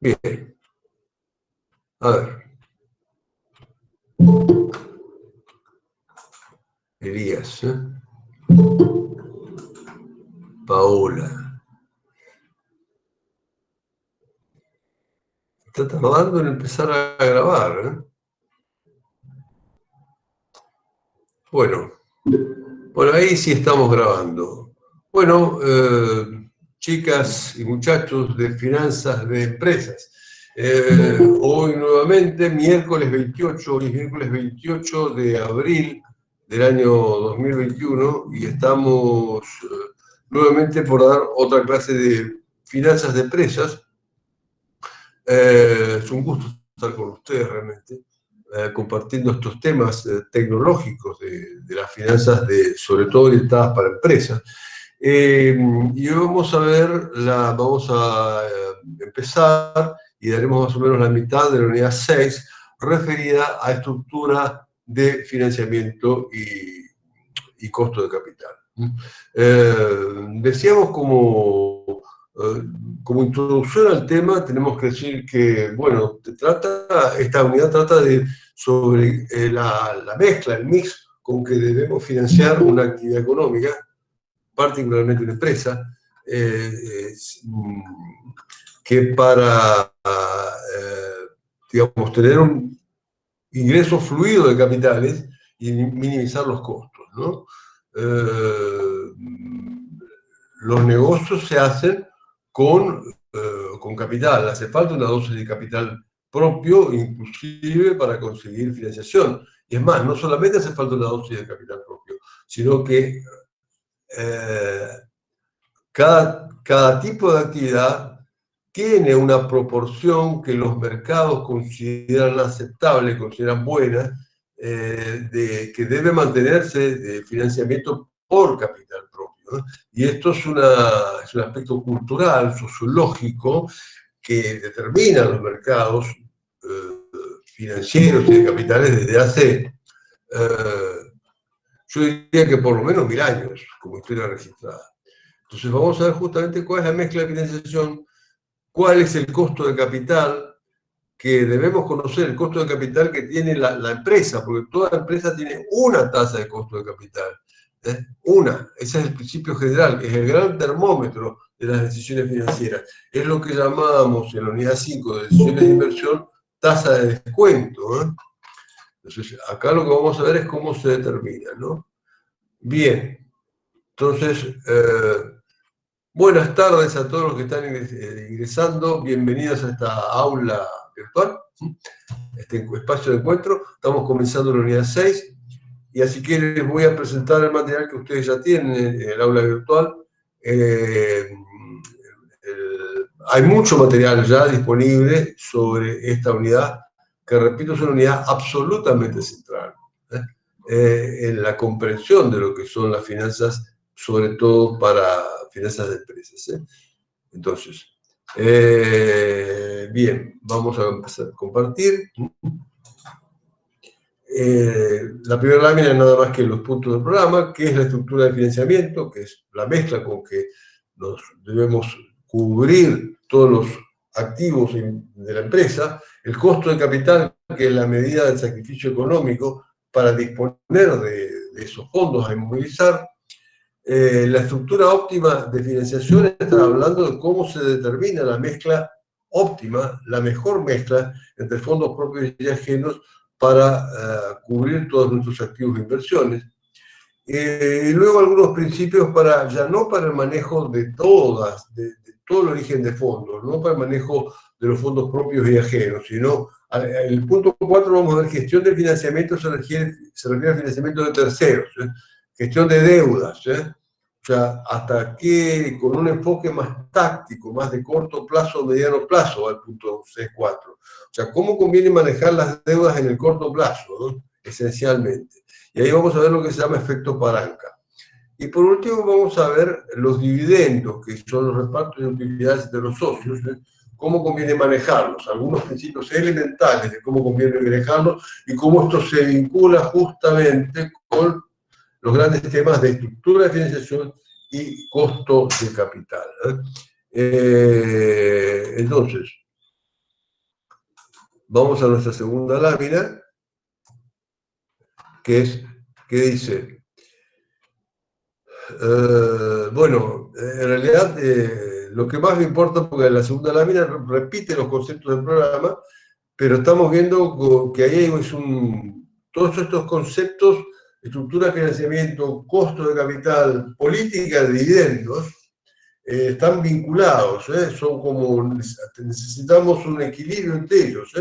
Bien, a ver. Elías, Paola. Está tardando en empezar a grabar, ¿eh? Bueno, ahí sí estamos grabando. Bueno, chicas y muchachos de finanzas de empresas. Hoy nuevamente, miércoles 28, hoy es miércoles 28 de abril del año 2021 y estamos nuevamente por dar otra clase de finanzas de empresas. Es un gusto estar con ustedes realmente, compartiendo estos temas tecnológicos de las finanzas, sobre todo orientadas para empresas. Y hoy vamos a empezar y daremos más o menos la mitad de la unidad 6 referida a estructura de financiamiento y costo de capital. Decíamos como introducción al tema, tenemos que decir que, bueno, esta unidad trata sobre la mezcla, el mix con que debemos financiar una actividad económica, particularmente una empresa, que para, digamos, tener un ingreso fluido de capitales y minimizar los costos, ¿no? Los negocios se hacen con capital. Hace falta una dosis de capital propio, inclusive para conseguir financiación. Y es más, no solamente hace falta una dosis de capital propio, sino que cada tipo de actividad tiene una proporción que los mercados consideran aceptable, consideran buena, que debe mantenerse de financiamiento por capital propio, ¿no? Y esto es un aspecto cultural, sociológico, que determina los mercados financieros y de capitales desde hace, yo diría que por lo menos 1000 años, como historia registrada. Entonces vamos a ver justamente cuál es la mezcla de financiación, cuál es el costo de capital que debemos conocer, el costo de capital que tiene la empresa, porque toda empresa tiene una tasa de costo de capital. Ese es el principio general, es el gran termómetro de las decisiones financieras. Es lo que llamamos en la unidad 5 de decisiones de inversión tasa de descuento, ¿eh? Entonces, acá lo que vamos a ver es cómo se determina, ¿no? Bien, entonces, buenas tardes a todos los que están ingresando, bienvenidos a esta aula virtual, este espacio de encuentro. Estamos comenzando la unidad 6 y así que les voy a presentar el material que ustedes ya tienen en el aula virtual. Hay mucho material ya disponible sobre esta unidad, que repito, es una unidad absolutamente central en la comprensión de lo que son las finanzas, sobre todo para finanzas de empresas. Entonces, bien, vamos a empezar a compartir. La primera lámina es nada más que los puntos del programa, que es la estructura de financiamiento, que es la mezcla con que nos debemos cubrir todos los activos de la empresa, el costo de capital, que es la medida del sacrificio económico para disponer de esos fondos a inmovilizar. La estructura óptima de financiación está hablando de cómo se determina la mezcla óptima, la mejor mezcla entre fondos propios y ajenos para cubrir todos nuestros activos de inversiones. Y luego algunos principios ya no para el manejo de todo el origen de fondos, no para el manejo de los fondos propios y ajenos, sino el punto 4 vamos a ver gestión del financiamiento, se refiere al financiamiento de terceros, gestión de deudas, o sea, hasta que con un enfoque más táctico, más de corto plazo, mediano plazo, al punto 6.4. O sea, cómo conviene manejar las deudas en el corto plazo, ¿no? Esencialmente. Y ahí vamos a ver lo que se llama efecto palanca. Y por último vamos a ver los dividendos, que son los repartos de utilidades de los socios, cómo conviene manejarlos, algunos principios elementales de cómo conviene manejarlos y cómo esto se vincula justamente con los grandes temas de estructura de financiación y costo de capital. Entonces, vamos a nuestra segunda lámina, que dice, bueno, en realidad lo que más me importa, porque la segunda lámina repite los conceptos del programa, pero estamos viendo que ahí todos estos conceptos, estructura de financiamiento, costo de capital, política de dividendos, están vinculados, son como, necesitamos un equilibrio entre ellos.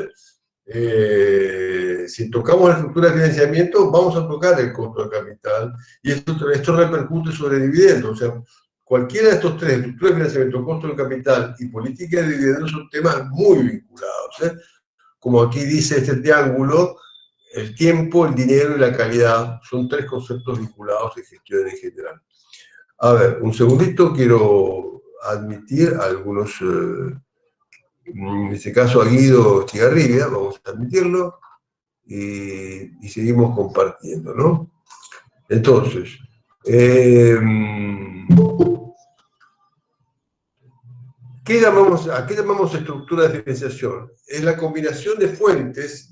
Si tocamos la estructura de financiamiento, vamos a tocar el costo de capital, y esto repercute sobre dividendos. O sea, cualquiera de estos tres, estructura de financiamiento, costo de capital y política de dividendos, son temas muy vinculados. Como aquí dice este triángulo, el tiempo, el dinero y la calidad son tres conceptos vinculados en gestión en general. A ver, un segundito, quiero admitir a algunos, en este caso a Guido Chigarribia, vamos a admitirlo, y seguimos compartiendo, ¿no? Entonces, ¿a qué llamamos estructura de financiación? Es la combinación de fuentes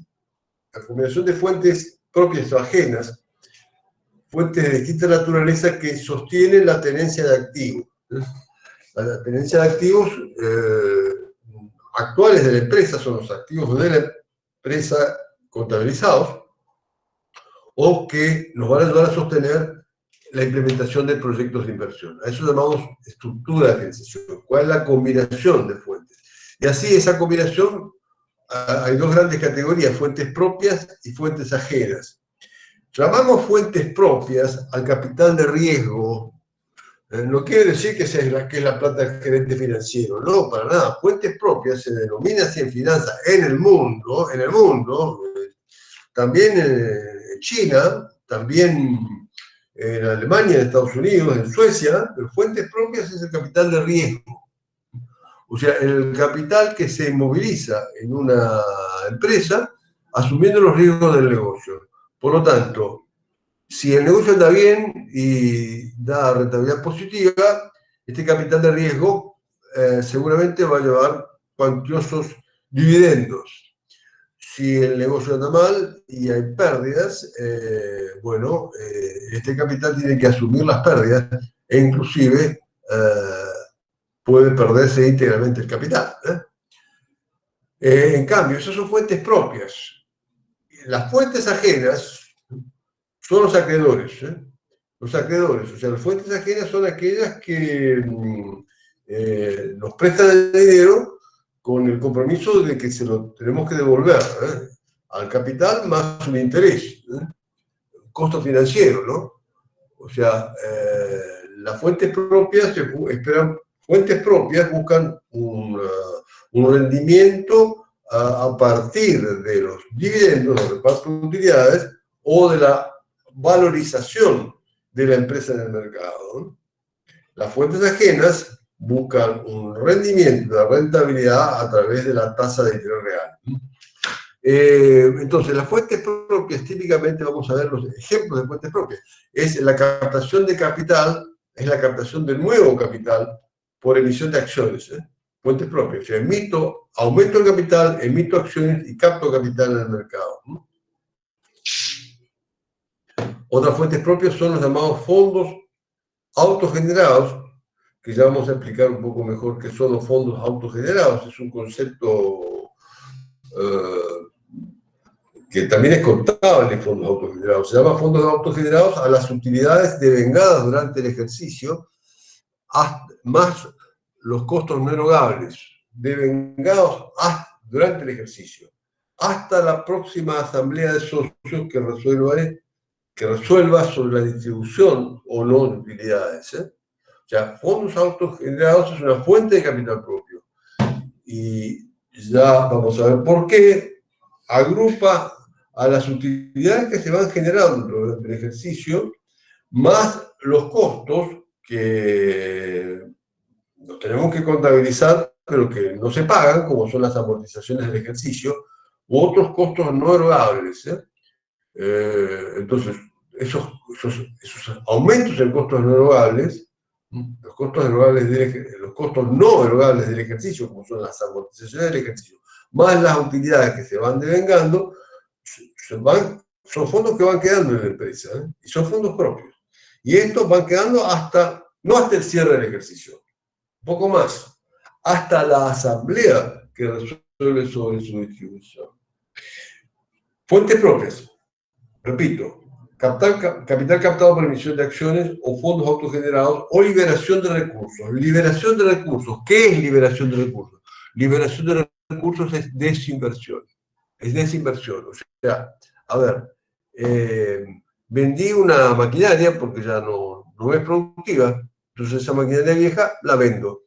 propias o ajenas, fuentes de distinta naturaleza que sostienen la tenencia de activos. La tenencia de activos actuales de la empresa son los activos de la empresa contabilizados, o que nos van a ayudar a sostener la implementación de proyectos de inversión. A eso llamamos estructura de financiación. ¿Cuál es la combinación de fuentes? Y así, esa combinación, hay dos grandes categorías, fuentes propias y fuentes ajenas. Llamamos fuentes propias al capital de riesgo. No quiere decir que es la plata del gerente financiero, no, para nada. Fuentes propias se denomina así en finanzas en el mundo, también en China, también en Alemania, en Estados Unidos, en Suecia, pero fuentes propias es el capital de riesgo. O sea, el capital que se moviliza en una empresa asumiendo los riesgos del negocio. Por lo tanto, si el negocio anda bien y da rentabilidad positiva, este capital de riesgo seguramente va a llevar cuantiosos dividendos. Si el negocio anda mal y hay pérdidas, este capital tiene que asumir las pérdidas e inclusive puede perderse íntegramente el capital. En cambio, esas son fuentes propias. Las fuentes ajenas son los acreedores. Los acreedores, o sea, las fuentes ajenas son aquellas que nos prestan el dinero con el compromiso de que se lo tenemos que devolver al capital más un interés, un costo financiero, ¿no? O sea, las fuentes propias buscan un rendimiento a partir de los dividendos, los repartos de utilidades o de la valorización de la empresa en el mercado. Las fuentes ajenas buscan un rendimiento, la rentabilidad a través de la tasa de interés real. Entonces, las fuentes propias, típicamente vamos a ver los ejemplos de fuentes propias. Es la captación de capital, es la captación de nuevo capital por emisión de acciones. Fuentes propias. O sea, aumento el capital, emito acciones y capto capital en el mercado. Otras fuentes propias son los llamados fondos autogenerados, que ya vamos a explicar un poco mejor qué son los fondos autogenerados. Es un concepto que también es contable, fondos autogenerados. Se llama fondos autogenerados a las utilidades devengadas durante el ejercicio, más los costos no erogables, devengados durante el ejercicio, hasta la próxima asamblea de socios que resuelva sobre la distribución o no de utilidades. O sea, fondos autogenerados es una fuente de capital propio. Y ya vamos a ver por qué agrupa a las utilidades que se van generando durante el ejercicio, más los costos que los tenemos que contabilizar, pero que no se pagan, como son las amortizaciones del ejercicio, u otros costos no erogables. Entonces, esos aumentos en costos no erogables, los costos no erogables del ejercicio, como son las amortizaciones del ejercicio, más las utilidades que se van devengando, son fondos que van quedando en la empresa, ¿eh? Y son fondos propios. Y estos van quedando no hasta el cierre del ejercicio, un poco más, hasta la asamblea que resuelve sobre su distribución. Fuentes propias, repito, capital captado por emisión de acciones o fondos autogenerados o liberación de recursos. Liberación de recursos, ¿qué es liberación de recursos? Liberación de recursos es desinversión. Es desinversión. O sea, a ver, vendí una maquinaria porque ya no es productiva, entonces esa maquinaria vieja la vendo.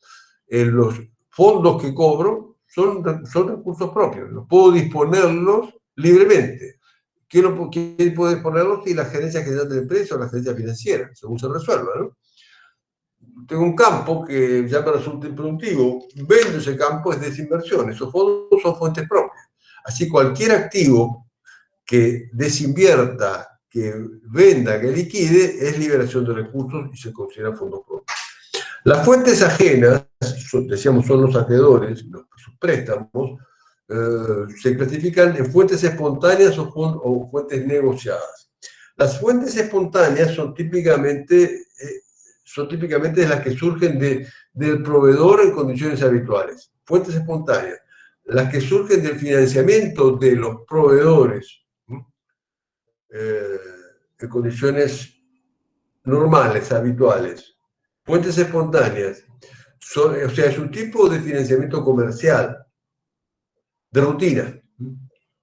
Los fondos que cobro son recursos propios, los puedo disponerlos libremente. ¿Quién puede disponerlos? Y la gerencia general de la empresa o la gerencia financiera, según se resuelva, ¿no? Tengo un campo que ya me resulta improductivo, vendo ese campo, es desinversión, esos fondos son fuentes propias. Así cualquier activo que desinvierta, que venda, que liquide, es liberación de recursos y se considera fondos propios. Las fuentes ajenas, decíamos, son los acreedores, sus préstamos, se clasifican en fuentes espontáneas o fuentes negociadas. Las fuentes espontáneas son típicamente las que surgen del proveedor en condiciones habituales. Fuentes espontáneas. Las que surgen del financiamiento de los proveedores en condiciones normales, habituales. Fuentes espontáneas. O sea, es un tipo de financiamiento comercial, de rutina.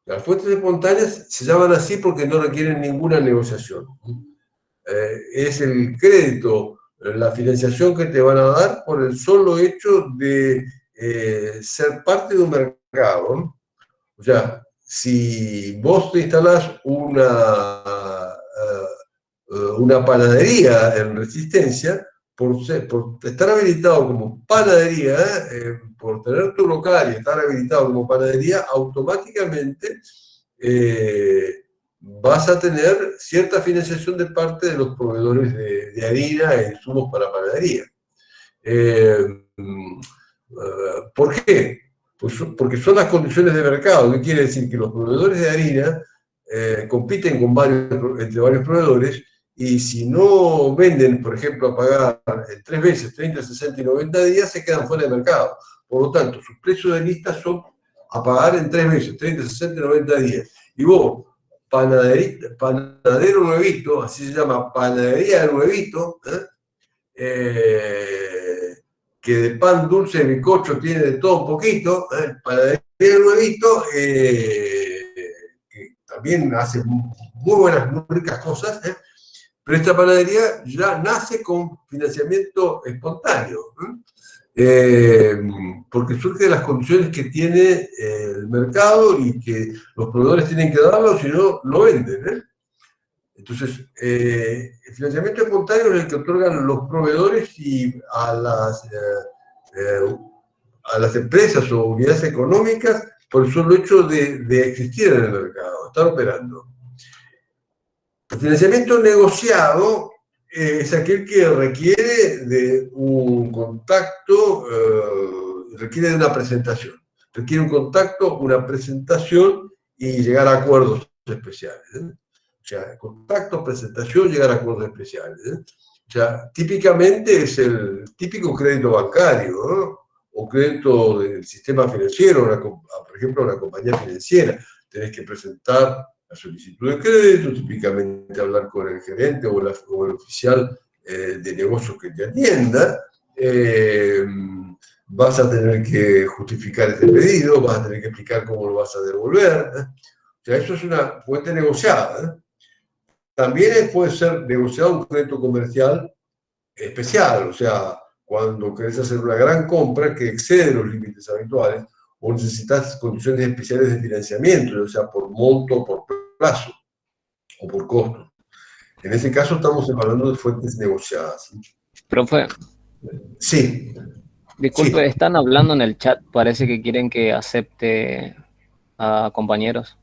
Las fuentes espontáneas se llaman así porque no requieren ninguna negociación. Es el crédito, la financiación que te van a dar por el solo hecho de ser parte de un mercado, ¿no? O sea, si vos te instalás una panadería en Resistencia, por estar habilitado como panadería, por tener tu local y estar habilitado como panadería, automáticamente vas a tener cierta financiación de parte de los proveedores de harina e insumos para panadería. ¿Por qué? Pues porque son las condiciones de mercado. ¿Qué quiere decir? Que los proveedores de harina compiten entre varios proveedores, y si no venden, por ejemplo, a pagar en 3 veces, 30, 60 y 90 días, se quedan fuera de mercado. Por lo tanto, sus precios de lista son a pagar en 3 veces, 30, 60 y 90 días. Y vos, panadero nuevito, así se llama, panadería de nuevito, que de pan dulce y bizcocho tiene de todo un poquito, panadería de nuevito, que también hace muy buenas, muy ricas cosas, pero esta panadería ya nace con financiamiento espontáneo, porque surge de las condiciones que tiene el mercado y que los proveedores tienen que darlo, si no, no venden. Entonces, el financiamiento espontáneo es el que otorgan los proveedores y a las empresas o unidades económicas por el solo hecho de existir en el mercado, estar operando. El financiamiento negociado es aquel que requiere de un contacto, requiere de una presentación. Requiere un contacto, una presentación y llegar a acuerdos especiales. O sea, contacto, presentación, llegar a acuerdos especiales. O sea, típicamente es el típico crédito bancario, ¿no? O crédito del sistema financiero, por ejemplo, una compañía financiera. Tenés que presentar la solicitud de crédito, típicamente hablar con el gerente o el oficial de negocios que te atienda, vas a tener que justificar este pedido, vas a tener que explicar cómo lo vas a devolver. O sea, eso es una fuente negociada. También puede ser negociado un crédito comercial especial, o sea, cuando querés hacer una gran compra que excede los límites habituales, o necesitas condiciones especiales de financiamiento, o sea, por monto, por plazo o por costo. En ese caso estamos hablando de fuentes negociadas. Profe, Sí. disculpe, Sí. están hablando en el chat, parece que quieren que acepte a compañeros.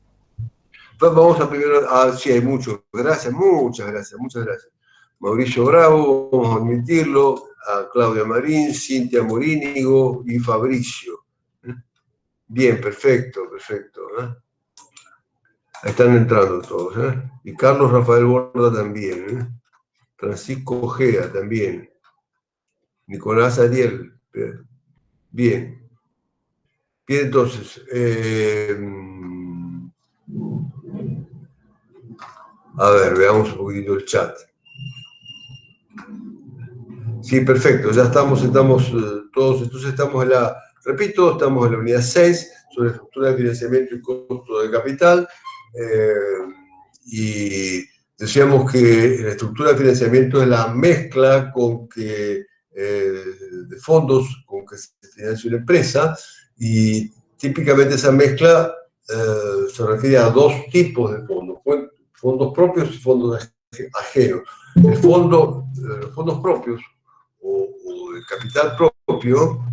Vamos a primero, sí, hay muchos. Gracias, muchas gracias, muchas gracias. Mauricio Bravo, vamos a admitirlo, a Claudia Marín, Cintia Morínigo y Fabricio. Bien, perfecto, perfecto. Están entrando todos. Y Carlos Rafael Borda también. Francisco Ojeda también. Nicolás Ariel. Bien. Bien, entonces. A ver, veamos un poquitito el chat. Sí, perfecto, ya estamos todos, entonces estamos repito, estamos en la unidad 6 sobre estructura de financiamiento y costo de capital, y decíamos que la estructura de financiamiento es la mezcla de fondos con que se financia una empresa, y típicamente esa mezcla se refiere a dos tipos de fondos, fondos propios y fondos ajenos. Los fondos propios o el capital propio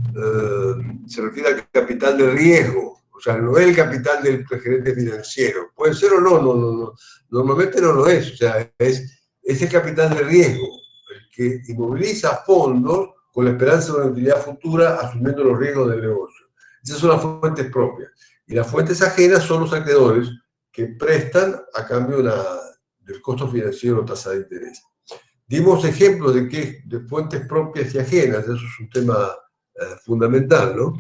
se refiere al capital de riesgo, o sea, no es el capital del gerente financiero. Puede ser o no, normalmente no lo es, o sea, es el capital de riesgo, el que inmoviliza fondos con la esperanza de una utilidad futura asumiendo los riesgos del negocio. Esas son las fuentes propias. Y las fuentes ajenas son los acreedores que prestan a cambio del costo financiero o tasa de interés. Dimos ejemplos de fuentes propias y ajenas, eso es un tema fundamental, ¿no?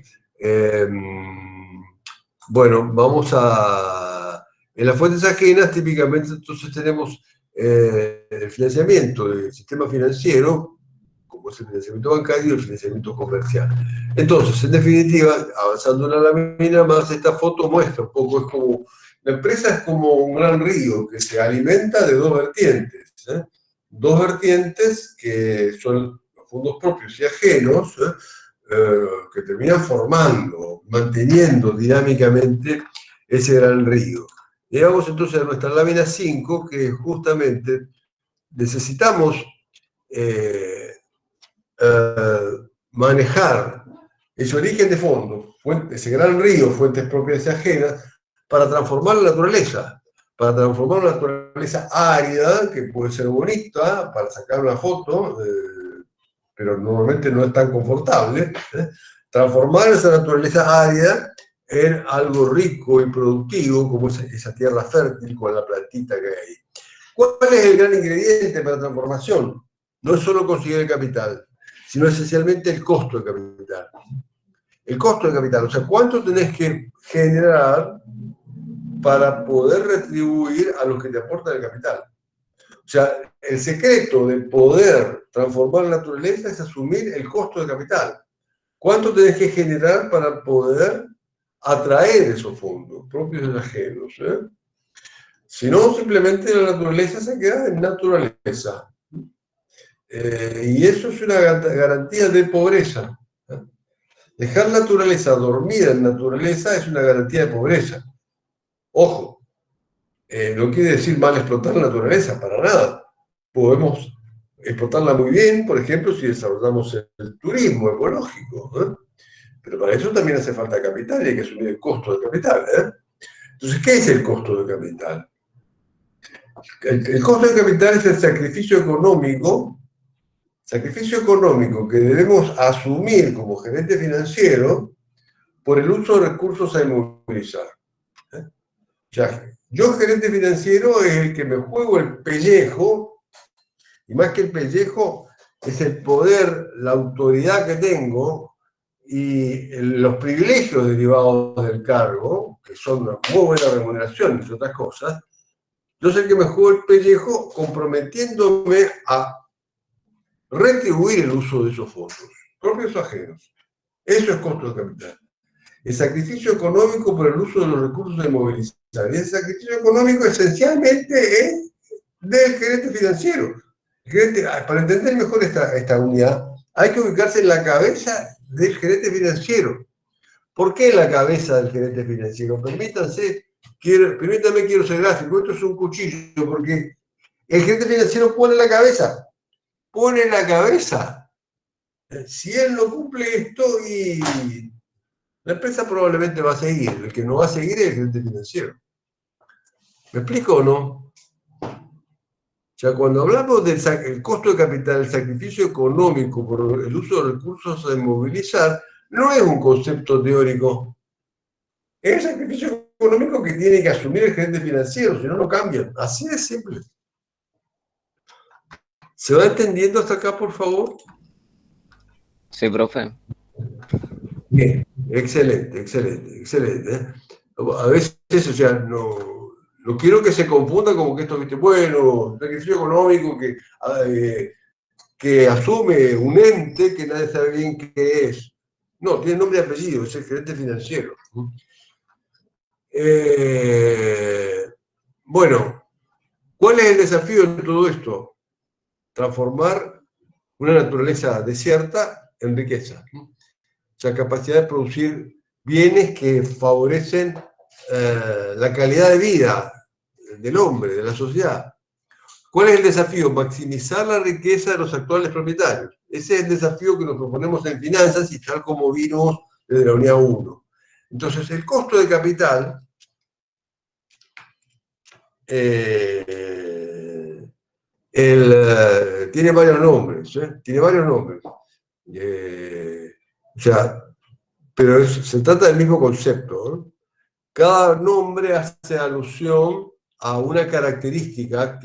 Bueno, en las fuentes ajenas típicamente entonces tenemos el financiamiento del sistema financiero, como es el financiamiento bancario y el financiamiento comercial. Entonces, en definitiva, avanzando una lámina más, esta foto muestra un poco, la empresa es como un gran río que se alimenta de dos vertientes, dos vertientes que son los fondos propios y ajenos, que terminan manteniendo dinámicamente ese gran río. Llegamos entonces a nuestra lámina 5, que justamente necesitamos manejar ese origen de fondos, ese gran río, fuentes propias y ajenas, para transformar la naturaleza árida, que puede ser bonita para sacar una foto, pero normalmente no es tan confortable, transformar esa naturaleza árida en algo rico y productivo, como esa tierra fértil con la plantita que hay ahí. ¿Cuál es el gran ingrediente para la transformación? No es solo conseguir el capital, sino esencialmente el costo del capital. El costo del capital, o sea, ¿cuánto tenés que generar para poder retribuir a los que te aportan el capital? O sea, el secreto de poder transformar la naturaleza es asumir el costo del capital. ¿Cuánto tenés que generar para poder atraer esos fondos, propios y ajenos? Si no, simplemente la naturaleza se queda en naturaleza. Y eso es una garantía de pobreza. Dejar naturaleza dormida en naturaleza es una garantía de pobreza. Ojo, no quiere decir mal explotar la naturaleza, para nada. Podemos explotarla muy bien, por ejemplo, si desarrollamos el turismo ecológico. Pero para eso también hace falta capital y hay que asumir el costo del capital. Entonces, ¿qué es el costo del capital? El costo del capital es el sacrificio económico que debemos asumir como gerente financiero por el uso de recursos a inmovilizar. O sea, yo, gerente financiero, es el que me juego el pellejo, y más que el pellejo, es el poder, la autoridad que tengo y los privilegios derivados del cargo, que son una muy buena remuneración, entre otras cosas. Yo soy el que me juego el pellejo comprometiéndome a retribuir el uso de esos fondos, propios o ajenos. Eso es costo de capital. El sacrificio económico por el uso de los recursos de movilizar. Y ese sacrificio económico esencialmente es del gerente financiero. Para entender mejor esta unidad, hay que ubicarse en la cabeza del gerente financiero. ¿Por qué en la cabeza del gerente financiero? Permítanme, quiero ser gráfico. Esto es un cuchillo, porque el gerente financiero pone la cabeza. Si él no cumple esto, y la empresa probablemente va a seguir. El que no va a seguir es el gerente financiero. ¿Me explico o no? O sea, cuando hablamos del costo de capital, el sacrificio económico por el uso de recursos a inmovilizar, no es un concepto teórico. Es el sacrificio económico que tiene que asumir el gerente financiero, si no, no cambian. Así de simple. ¿Se va entendiendo hasta acá, por favor? Sí, profe. Bien, excelente, excelente, excelente. A veces, o sea, no quiero que se confunda como que esto, ¿viste? Bueno, sacrificio económico que asume un ente que nadie sabe bien qué es. No, tiene nombre y apellido, es el gerente financiero. Bueno, ¿cuál es el desafío de todo esto? Transformar una naturaleza desierta en riqueza. O sea, capacidad de producir bienes que favorecen la calidad de vida del hombre, de la sociedad. ¿Cuál es el desafío? Maximizar la riqueza de los actuales propietarios. Ese es el desafío que nos proponemos en finanzas y tal como vimos desde la unidad 1. Entonces, el costo de capital tiene varios nombres, tiene varios nombres. O sea, pero se trata del mismo concepto. Cada nombre hace alusión a una característica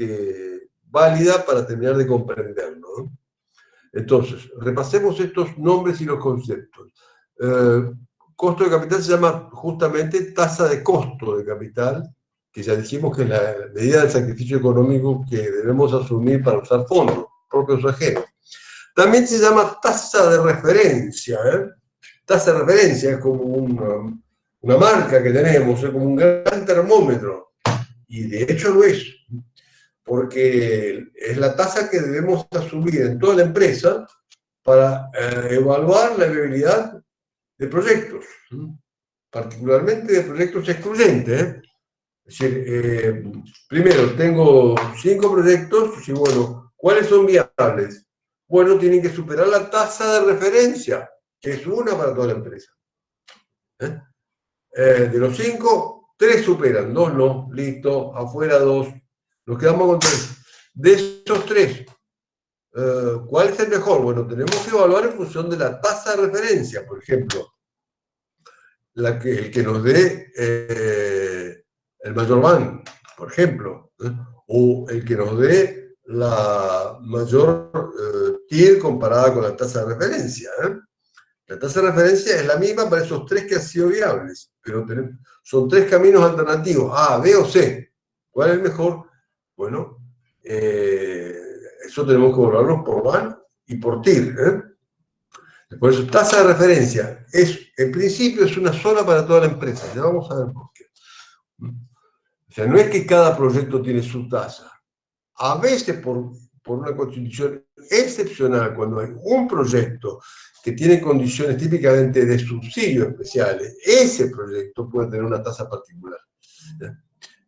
válida para terminar de comprenderlo. Entonces, repasemos estos nombres y los conceptos. Costo de capital se llama justamente tasa de costo de capital, que ya dijimos que es la medida del sacrificio económico que debemos asumir para usar fondos propios o ajenos. También se llama tasa de referencia. Tasa de referencia es como una marca que tenemos, es como un gran termómetro. Y de hecho lo es, porque es la tasa que debemos asumir en toda la empresa para evaluar la viabilidad de proyectos, particularmente de proyectos excluyentes. Es decir, primero, tengo 5 proyectos y bueno, ¿cuáles son viables? Bueno, tienen que superar la tasa de referencia, que es una para toda la empresa. De los 5, 3 superan, 2 no, listo, afuera 2, nos quedamos con 3. De esos 3, ¿cuál es el mejor? Bueno, tenemos que evaluar en función de la tasa de referencia, por ejemplo, el que nos dé el mayor van, por ejemplo, o el que nos dé la mayor TIR comparada con la tasa de referencia. La tasa de referencia es la misma para esos 3 que han sido viables, pero son 3 caminos alternativos, A, B o C. ¿Cuál es el mejor? Bueno, eso tenemos que evaluarlo por van y por TIR. Por eso, tasa de referencia, en principio es una sola para toda la empresa. Ya vamos a ver por qué. O sea, no es que cada proyecto tiene su tasa. A veces, por una constitución excepcional, cuando hay un proyecto que tiene condiciones típicamente de subsidios especiales, ese proyecto puede tener una tasa particular.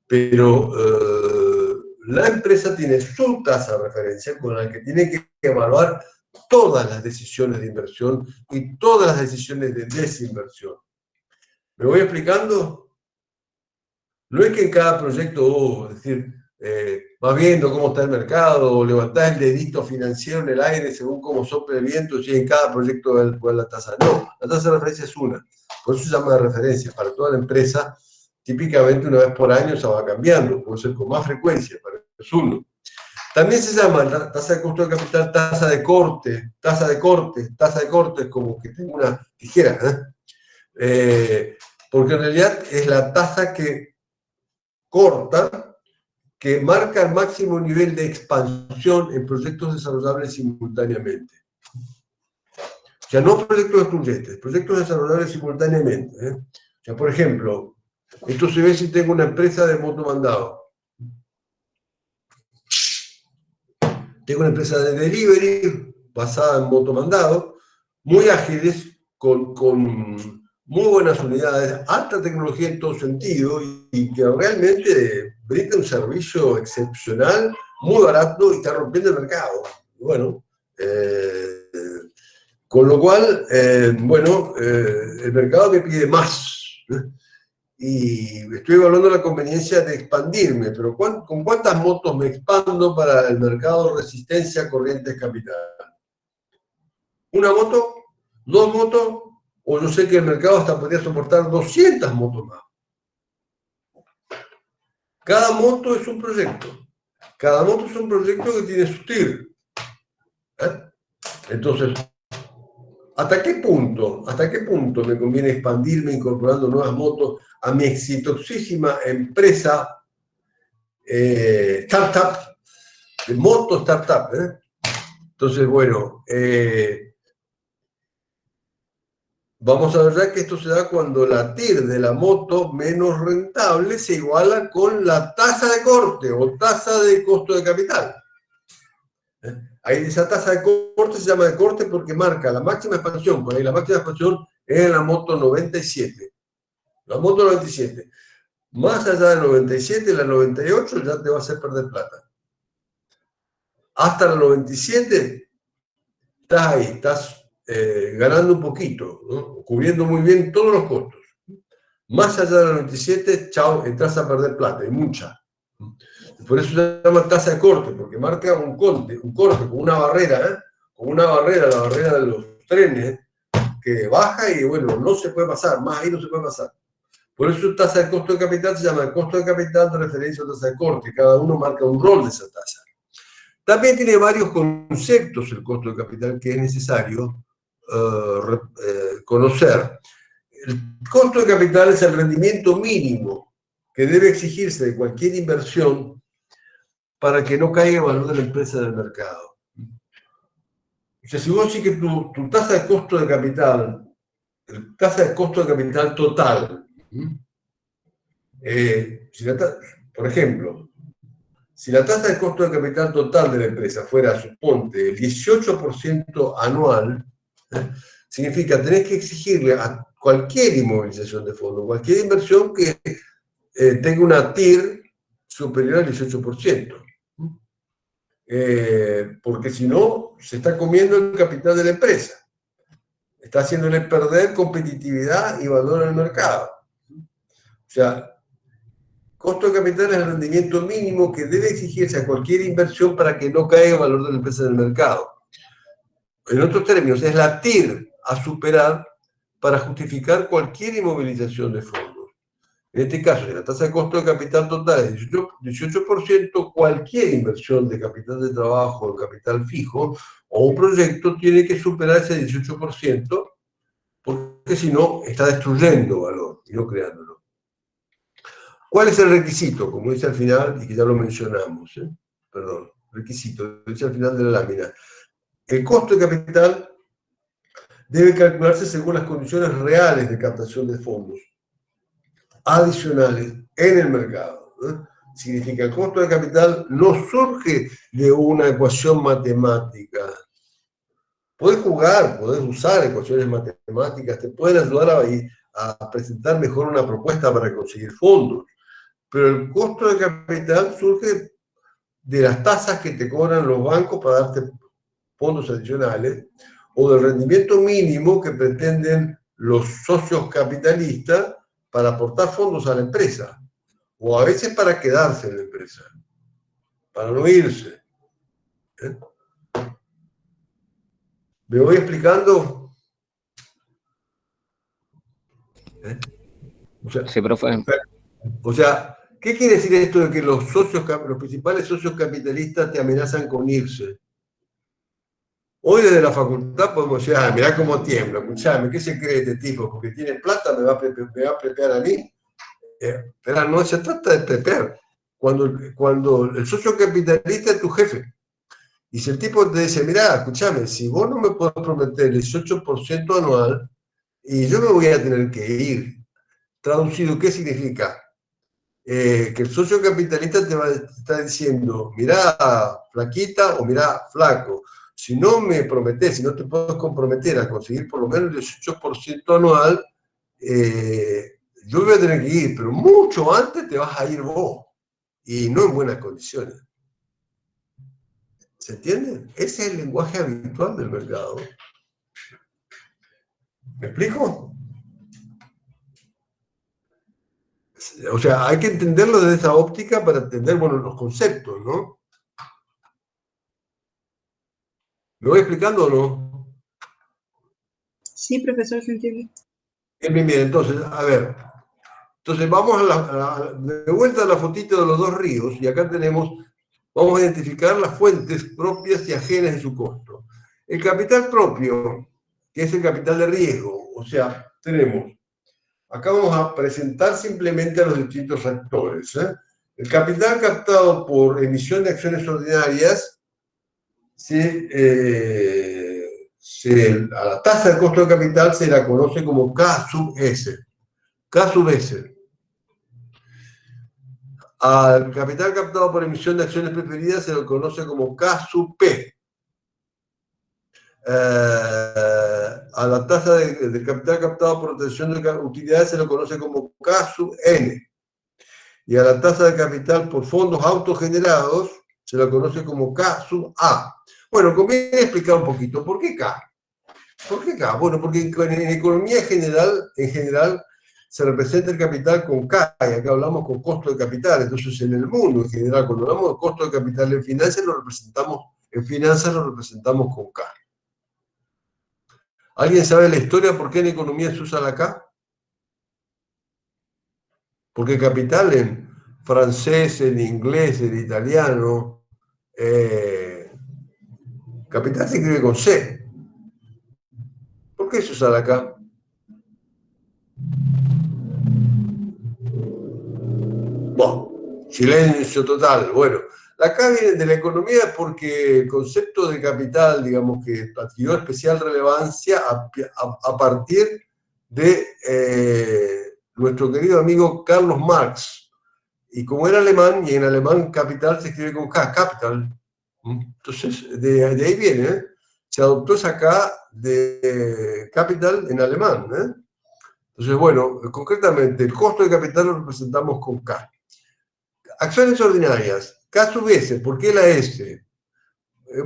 Pero la empresa tiene su tasa de referencia con la que tiene que evaluar todas las decisiones de inversión y todas las decisiones de desinversión. ¿Me voy explicando? No es que en cada proyecto, es decir, vas viendo cómo está el mercado, o levantás el dedito financiero en el aire según cómo sopla el viento, y en cada proyecto cuál es la tasa. No, la tasa de referencia es una. Por eso se llama de referencia. Para toda la empresa, típicamente una vez por año se va cambiando, puede ser con más frecuencia, pero es uno. También se llama la tasa de costo de capital, tasa de corte, como que tengo una tijera, porque en realidad es la tasa que corta, que marca el máximo nivel de expansión en proyectos desarrollables simultáneamente. O sea, no proyectos excluyentes, proyectos desarrollables simultáneamente. O sea, por ejemplo, esto se ve si tengo una empresa de motomandado. Tengo una empresa de delivery basada en motomandado, muy ágiles, con muy buenas unidades, alta tecnología en todo sentido y que realmente brinda un servicio excepcional, muy barato y está rompiendo el mercado. Bueno, con lo cual, el mercado me pide más. Y estoy evaluando la conveniencia de expandirme, pero ¿con cuántas motos me expando para el mercado resistencia corrientes capital? ¿Una moto? ¿2 motos? o yo sé que el mercado hasta podría soportar 200 motos más. Cada moto es un proyecto. Cada moto es un proyecto que tiene su TIR. Entonces, ¿hasta qué punto me conviene expandirme incorporando nuevas motos a mi exitosísima empresa startup, de moto startup? Entonces, bueno, vamos a ver ya que esto se da cuando la TIR de la moto menos rentable se iguala con la tasa de corte o tasa de costo de capital. Ahí esa tasa de corte se llama de corte porque marca la máxima expansión. Por ahí la máxima expansión es en la moto 97. La moto 97. Más allá de 97, la 98 ya te va a hacer perder plata. Hasta la 97 estás ahí, estás ganando un poquito, ¿no? Cubriendo muy bien todos los costos. Más allá de la 97, chao, entras a perder plata, y mucha. Por eso se llama tasa de corte, porque marca un corte con una barrera, la barrera de los trenes, que baja y bueno, no se puede pasar, más ahí no se puede pasar. Por eso tasa de costo de capital se llama costo de capital de referencia a tasa de corte, cada uno marca un rol de esa tasa. También tiene varios conceptos el costo de capital que es necesario conocer. El costo de capital es el rendimiento mínimo que debe exigirse de cualquier inversión para que no caiga el valor de la empresa del mercado. O sea, si vos decís que tu tasa de costo de capital, total, por ejemplo, si la tasa de costo de capital total de la empresa fuera, suponte, el 18% anual, significa tenés que exigirle a cualquier inmovilización de fondos, cualquier inversión que tenga una TIR superior al 18%. Porque si no, se está comiendo el capital de la empresa. Está haciéndole perder competitividad y valor al mercado. O sea, costo de capital es el rendimiento mínimo que debe exigirse a cualquier inversión para que no caiga el valor de la empresa en el mercado. En otros términos, es la TIR a superar para justificar cualquier inmovilización de fondos. En este caso, si la tasa de costo de capital total es 18%, cualquier inversión de capital de trabajo o capital fijo o un proyecto tiene que superar ese 18%, porque si no, está destruyendo valor y no creándolo. ¿Cuál es el requisito? Como dice al final, y que ya lo mencionamos, requisito, dice al final de la lámina. El costo de capital debe calcularse según las condiciones reales de captación de fondos adicionales en el mercado. Significa el costo de capital no surge de una ecuación matemática. Podés jugar, podés usar ecuaciones matemáticas, te pueden ayudar a presentar mejor una propuesta para conseguir fondos, pero el costo de capital surge de las tasas que te cobran los bancos para darte fondos adicionales o del rendimiento mínimo que pretenden los socios capitalistas para aportar fondos a la empresa, o a veces para quedarse en la empresa, para no irse. ¿Me voy explicando? Sí, profe. O sea, ¿qué quiere decir esto de que los principales socios capitalistas te amenazan con irse? Hoy desde la facultad podemos decir, mirá cómo tiembla, escuchame, ¿qué se cree este tipo? Porque tiene plata, me va a prepear a mí. Pero no se trata de prepear. Cuando el socio capitalista es tu jefe, y si el tipo te dice, mirá, escúchame, si vos no me podés prometer el 18% anual, y yo me voy a tener que ir. Traducido, ¿qué significa? Que el socio capitalista te está diciendo, mirá, flaquita o mirá, flaco, si no me prometés, si no te puedes comprometer a conseguir por lo menos el 18% anual, yo voy a tener que ir, pero mucho antes te vas a ir vos, y no en buenas condiciones. ¿Se entiende? Ese es el lenguaje habitual del mercado. ¿Me explico? O sea, hay que entenderlo desde esa óptica para entender, bueno, los conceptos, ¿no? ¿Me voy explicando o no? Sí, profesor, se entiende. Bien, bien, entonces, a ver. Entonces vamos de vuelta a la fotito de los dos ríos, y acá tenemos, vamos a identificar las fuentes propias y ajenas de su costo. El capital propio, que es el capital de riesgo, o sea, tenemos, acá vamos a presentar simplemente a los distintos actores. El capital captado por emisión de acciones ordinarias, a la tasa de costo de capital se la conoce como K sub S. K sub S. Al capital captado por emisión de acciones preferidas se lo conoce como K sub P. A la tasa de capital captado por obtención de utilidades se lo conoce como K sub N. Y a la tasa de capital por fondos autogenerados se lo conoce como K sub A. Bueno, conviene explicar un poquito. ¿Por qué K? ¿Por qué K? Bueno, porque en economía en general se representa el capital con K, y acá hablamos con costo de capital. Entonces, en el mundo en general, cuando hablamos de costo de capital en finanzas, lo representamos con K. ¿Alguien sabe la historia por qué en economía se usa la K? Porque capital en francés, en inglés, en italiano, capital se escribe con C. ¿Por qué se usa la K? Bueno, silencio total. Bueno, la K viene de la economía porque el concepto de capital, digamos, que adquirió especial relevancia a partir de nuestro querido amigo Carlos Marx. Y como era alemán, y en alemán capital se escribe con K, capital. Entonces, de ahí viene, ¿eh? Se adoptó esa K de capital en alemán, ¿eh? Entonces, bueno, concretamente, el costo de capital lo representamos con K. Acciones ordinarias, K sub S, ¿por qué la S?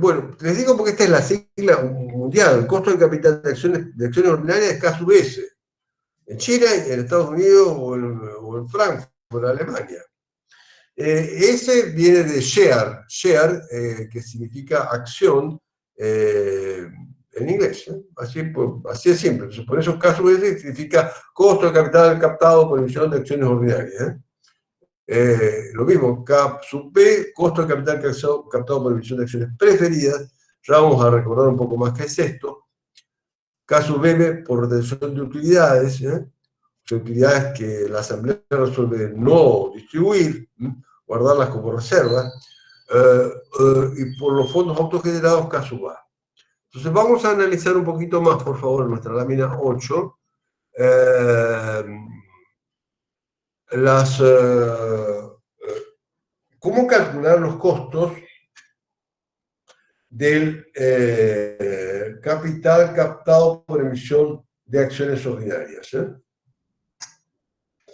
Bueno, les digo porque esta es la sigla mundial, el costo de capital de acciones ordinarias es K sub S. En China, en Estados Unidos o en Frankfurt, en Alemania. S viene de share, que significa acción en inglés. Así es simple. Entonces, por eso K sub S significa costo de capital captado por emisión de acciones ordinarias. Lo mismo, K sub P, costo de capital captado por emisión de acciones preferidas. Ya vamos a recordar un poco más qué es esto. K sub M por retención de utilidades, utilidades que la Asamblea resuelve no distribuir, guardarlas como reserva, y por los fondos autogenerados K sub A. Entonces vamos a analizar un poquito más, por favor, nuestra lámina 8, cómo calcular los costos del capital captado por emisión de acciones ordinarias.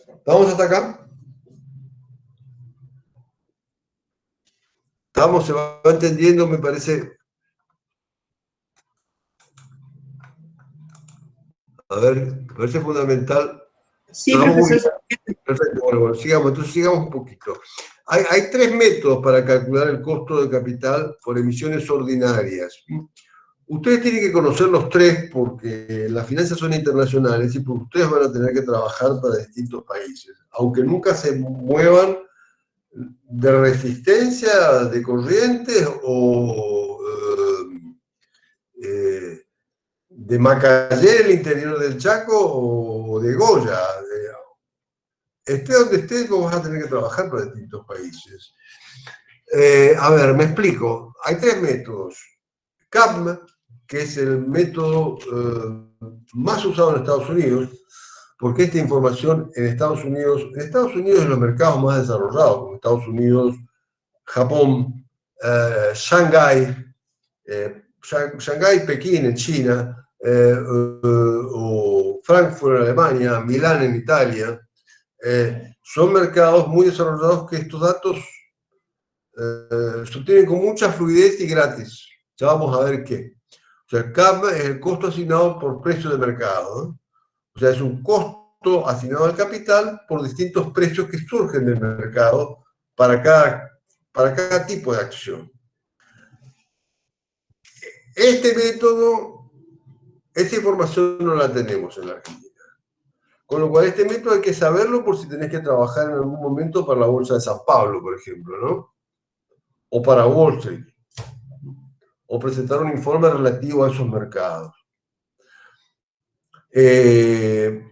¿Estamos hasta acá? ¿Estamos? ¿Se va entendiendo? Me parece. A ver, me parece fundamental. Sí, profesor. Perfecto, bueno, sigamos, entonces sigamos un poquito. Hay tres métodos para calcular el costo de capital por emisiones ordinarias. Ustedes tienen que conocer los tres porque las finanzas son internacionales y porque ustedes van a tener que trabajar para distintos países. Aunque nunca se muevan de resistencia, de corrientes o de Macayé, el interior del Chaco, o de Goya. Esté donde estés, vos vas a tener que trabajar para distintos países. A ver, me explico. Hay tres métodos. CAPM, que es el método más usado en Estados Unidos, porque esta información en Estados Unidos es los mercados más desarrollados, como Estados Unidos, Japón, Shanghái, Pekín en China, o Frankfurt en Alemania, Milán en Italia, son mercados muy desarrollados que estos datos se obtienen con mucha fluidez y gratis. Ya vamos a ver qué. O sea, CAM es el costo asignado por precio de mercado, ¿no? O sea, es un costo asignado al capital por distintos precios que surgen del mercado para cada tipo de acción. Este método esa información no la tenemos en la Argentina. Con lo cual, este método hay que saberlo por si tenés que trabajar en algún momento para la Bolsa de San Pablo, por ejemplo, ¿no? O para Wall Street. O presentar un informe relativo a esos mercados. Este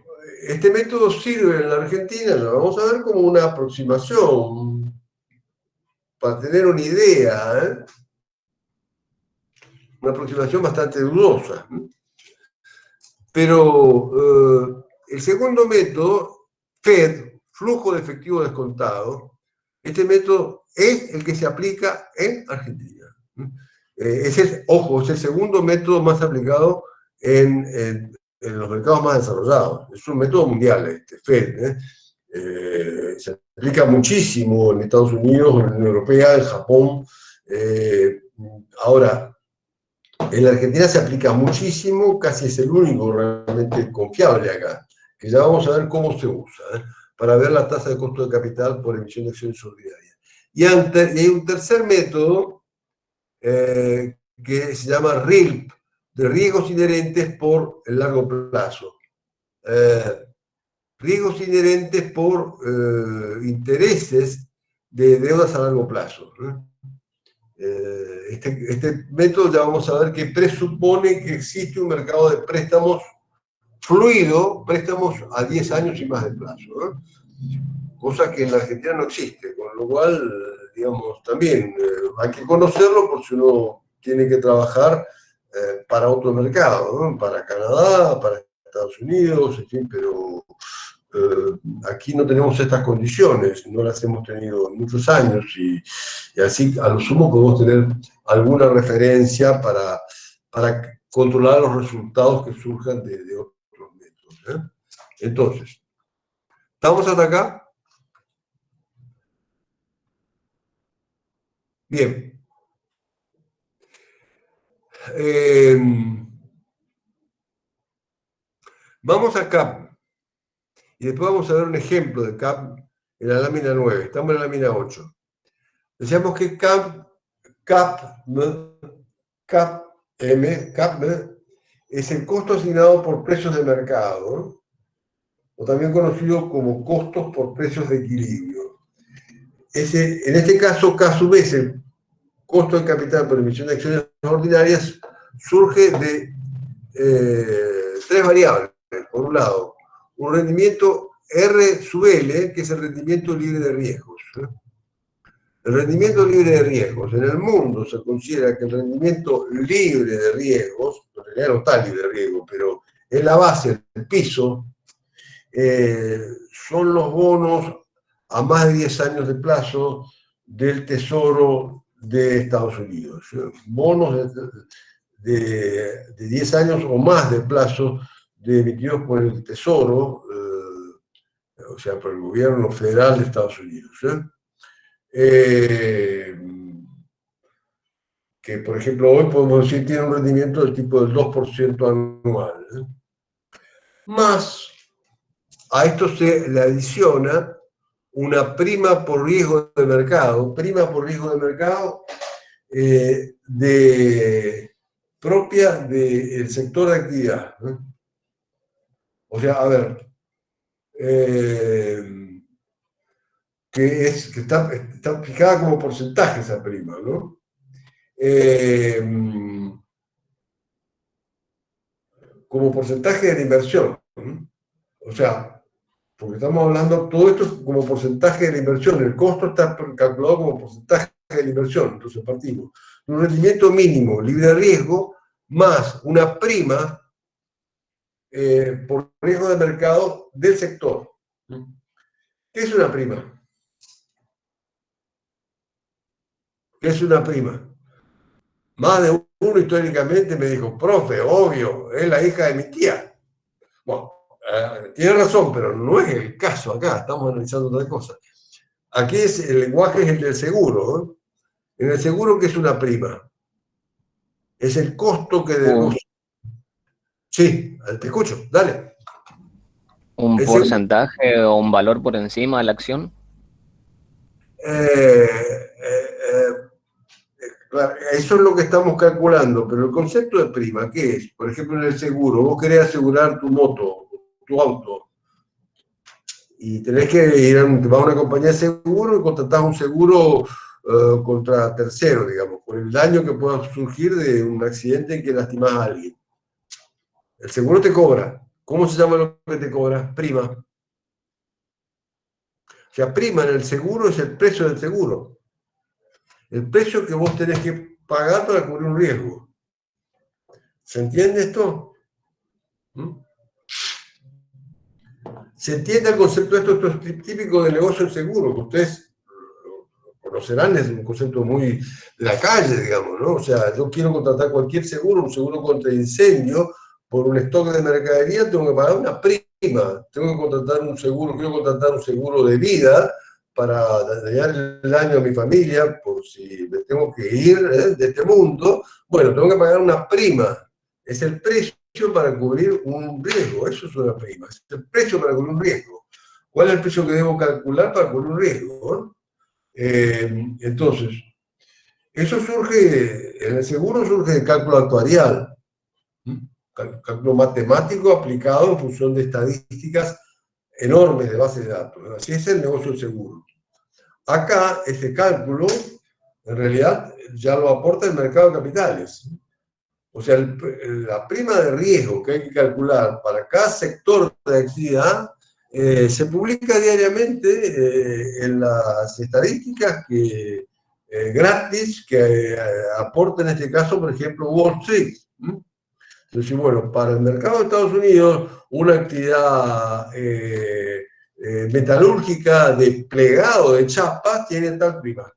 método sirve en la Argentina, lo vamos a ver como una aproximación, para tener una idea, ¿eh? Una aproximación bastante dudosa. Pero el segundo método, FED, flujo de efectivo descontado, este método es el que se aplica en Argentina. Ojo, es el segundo método más aplicado en los mercados más desarrollados. Es un método mundial, este, FED. Se aplica muchísimo en Estados Unidos, en la Unión Europea, en Japón. Ahora, en la Argentina se aplica muchísimo, casi es el único realmente confiable acá, que ya vamos a ver cómo se usa, para ver la tasa de costo de capital por emisión de acciones ordinarias. Y hay un tercer método que se llama RILP, de riesgos inherentes por el largo plazo. Riesgos inherentes por intereses de deudas a largo plazo. Este método ya vamos a ver que presupone que existe un mercado de préstamos fluido, préstamos a 10 años y más de plazo, ¿no? Cosa que en la Argentina no existe, con lo cual, digamos, también hay que conocerlo por si uno tiene que trabajar para otro mercado, ¿no? Para Canadá, para Estados Unidos, en fin, pero aquí no tenemos estas condiciones, no las hemos tenido en muchos años y así a lo sumo podemos tener alguna referencia para controlar los resultados que surjan de otros métodos. Entonces, ¿estamos hasta acá? Bien. Vamos a CAP. Y después vamos a ver un ejemplo de CAP en la lámina 9. Estamos en la lámina 8. Decíamos que CAPM es el costo asignado por precios de mercado, ¿no? O también conocido como costos por precios de equilibrio. En este caso, K sub S, el costo de capital por emisión de acciones ordinarias, surge de tres variables. Por un lado, un rendimiento R sub L, que es el rendimiento libre de riesgos. El rendimiento libre de riesgos. En el mundo se considera que el rendimiento libre de riesgos, en realidad no está libre de riesgo, pero es la base, el piso, son los bonos a más de 10 años de plazo del Tesoro de Estados Unidos. Bonos de 10 años o más de plazo emitidos por el Tesoro, o sea, por el gobierno federal de Estados Unidos. Que, por ejemplo, hoy podemos decir tiene un rendimiento del tipo del 2% anual. Más, a esto se le adiciona una prima por riesgo de mercado, propia del sector de actividad. O sea, a ver, que está fijada como porcentaje esa prima, ¿no? Como porcentaje de la inversión. O sea, porque estamos hablando, todo esto como porcentaje de la inversión, el costo está calculado como porcentaje de la inversión, entonces partimos de un rendimiento mínimo libre de riesgo más una prima por riesgo de mercado del sector. ¿Qué es una prima? ¿Qué es una prima? Más de uno históricamente me dijo, profe, obvio, es la hija de mi tía. Bueno, tiene razón, pero no es el caso acá, estamos analizando otra cosa. Aquí el lenguaje es el del seguro, ¿no? En el seguro, ¿qué es una prima? Es el costo que debemos... Sí, te escucho, dale. ¿Un porcentaje o un valor por encima de la acción? Claro, eso es lo que estamos calculando, pero el concepto de prima, ¿qué es? Por ejemplo, en el seguro, vos querés asegurar tu moto, tu auto, y tenés que ir a una compañía de seguro y contratás un seguro contra tercero, digamos, por el daño que pueda surgir de un accidente en que lastimás a alguien. El seguro te cobra. ¿Cómo se llama lo que te cobra? Prima. O sea, prima en el seguro es el precio del seguro. El precio que vos tenés que pagar para cubrir un riesgo. ¿Se entiende esto? ¿Mm? ¿Se entiende el concepto de esto? Esto es típico del negocio del seguro, que ustedes conocerán, es un concepto muy de la calle, digamos, ¿no? O sea, yo quiero contratar cualquier seguro, un seguro contra incendio, por un stock de mercadería, tengo que pagar una prima. Tengo que contratar un seguro, quiero contratar un seguro de vida para dañar el daño a mi familia, por si me tengo que ir de este mundo. Bueno, tengo que pagar una prima. Es el precio para cubrir un riesgo, eso es una prima. Es el precio para cubrir un riesgo. ¿Cuál es el precio que debo calcular para cubrir un riesgo? Entonces, eso surge, en el seguro surge el cálculo actuarial, cálculo matemático aplicado en función de estadísticas enormes de base de datos. Así es el negocio del seguro. Acá, ese cálculo, en realidad, ya lo aporta el mercado de capitales. O sea, la prima de riesgo que hay que calcular para cada sector de actividad se publica diariamente en las estadísticas gratis que aporta en este caso, por ejemplo, Wall Street. Entonces, bueno, para el mercado de Estados Unidos, una actividad metalúrgica de plegado de chapas tiene tal prima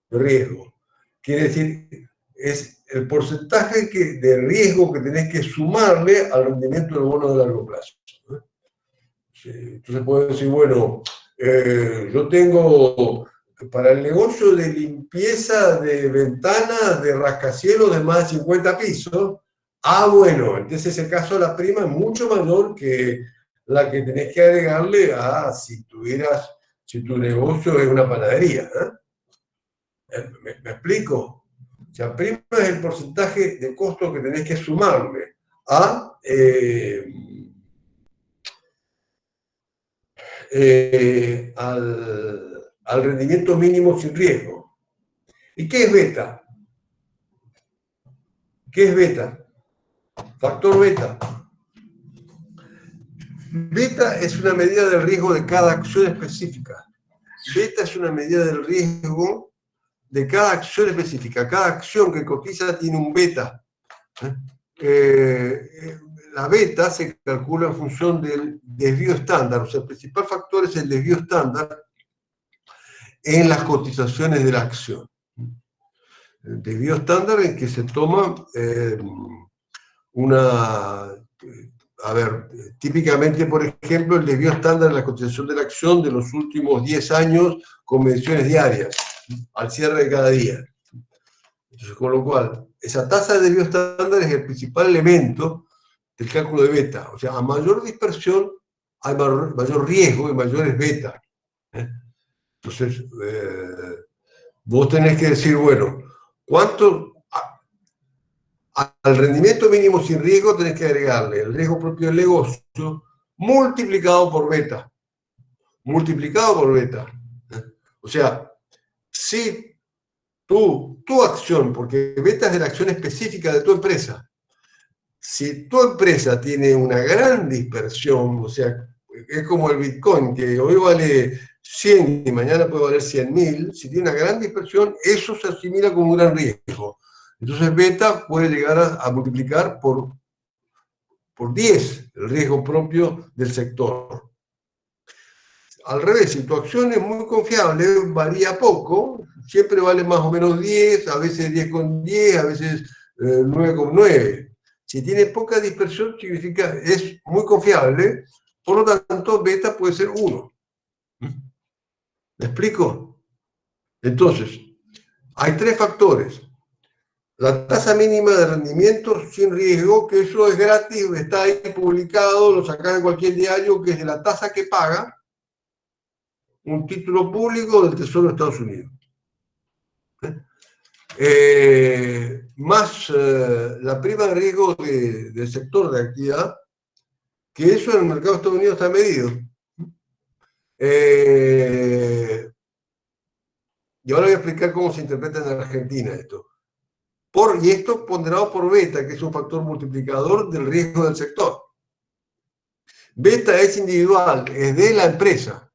de riesgo. Quiere decir, es el porcentaje de riesgo que tenés que sumarle al rendimiento del bono de largo plazo. Entonces puedo decir, bueno, yo tengo para el negocio de limpieza de ventanas de rascacielos de más de 50 pisos, bueno, entonces en ese caso la prima es mucho mayor que la que tenés que agregarle a si tu negocio es una panadería. ¿Me explico? O sea, prima es el porcentaje de costo que tenés que sumarle al rendimiento mínimo sin riesgo. ¿Y qué es beta? ¿Qué es beta? Factor beta. Beta es una medida del riesgo de cada acción específica. Beta es una medida del riesgo de cada acción específica. Cada acción que cotiza tiene un beta. La beta se calcula en función del desvío estándar. O sea, el principal factor es el desvío estándar en las cotizaciones de la acción. El desvío estándar en que se toma típicamente, por ejemplo, el desvío estándar en la cotización de la acción de los últimos 10 años con mediciones diarias, al cierre de cada día. Entonces, con lo cual, esa tasa de desvío estándar es el principal elemento del cálculo de beta. O sea, a mayor dispersión hay mayor riesgo y mayores beta. Entonces, vos tenés que decir, bueno, ¿cuánto al rendimiento mínimo sin riesgo tenés que agregarle el riesgo propio del negocio multiplicado por beta? Multiplicado por beta. O sea, si tu acción, porque beta es de la acción específica de tu empresa, si tu empresa tiene una gran dispersión, o sea, es como el Bitcoin, que hoy vale 100 y mañana puede valer 100.000, si tiene una gran dispersión, eso se asimila como un gran riesgo. Entonces beta puede llegar a multiplicar por 10 el riesgo propio del sector. Al revés, si tu acción es muy confiable, varía poco, siempre vale más o menos 10, a veces 10,10, a veces 9,9. Si tiene poca dispersión, significa es muy confiable, por lo tanto, beta puede ser 1. ¿Me explico? Entonces, hay 3 factores. La tasa mínima de rendimiento sin riesgo, que eso es gratis, está ahí publicado, lo sacas en cualquier diario, que es la tasa que paga un título público del Tesoro de Estados Unidos. más la prima de riesgo del sector de actividad, que eso en el mercado de Estados Unidos está medido. Y ahora voy a explicar cómo se interpreta en Argentina esto. Y esto ponderado por beta, que es un factor multiplicador del riesgo del sector. Beta es individual, es de la empresa.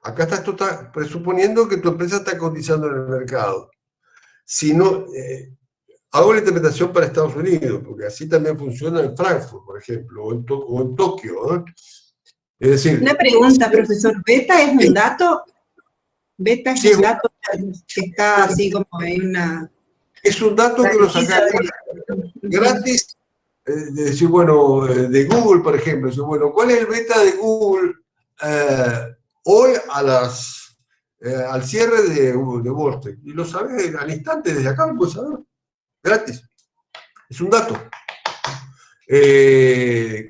Acá tú estás presuponiendo que tu empresa está cotizando en el mercado. Si no, hago la interpretación para Estados Unidos, porque así también funciona en Frankfurt, por ejemplo, o en Tokio, ¿no? Es decir... Una pregunta, profesor. ¿Beta es un dato? ¿Beta es un dato que está así como en una... Es un dato que lo sacamos gratis, de decir, bueno, de Google, por ejemplo. Decir, bueno, ¿cuál es el beta de Google hoy al cierre de Wall Street? Y lo sabes al instante, desde acá lo puedes saber. Gratis. Es un dato.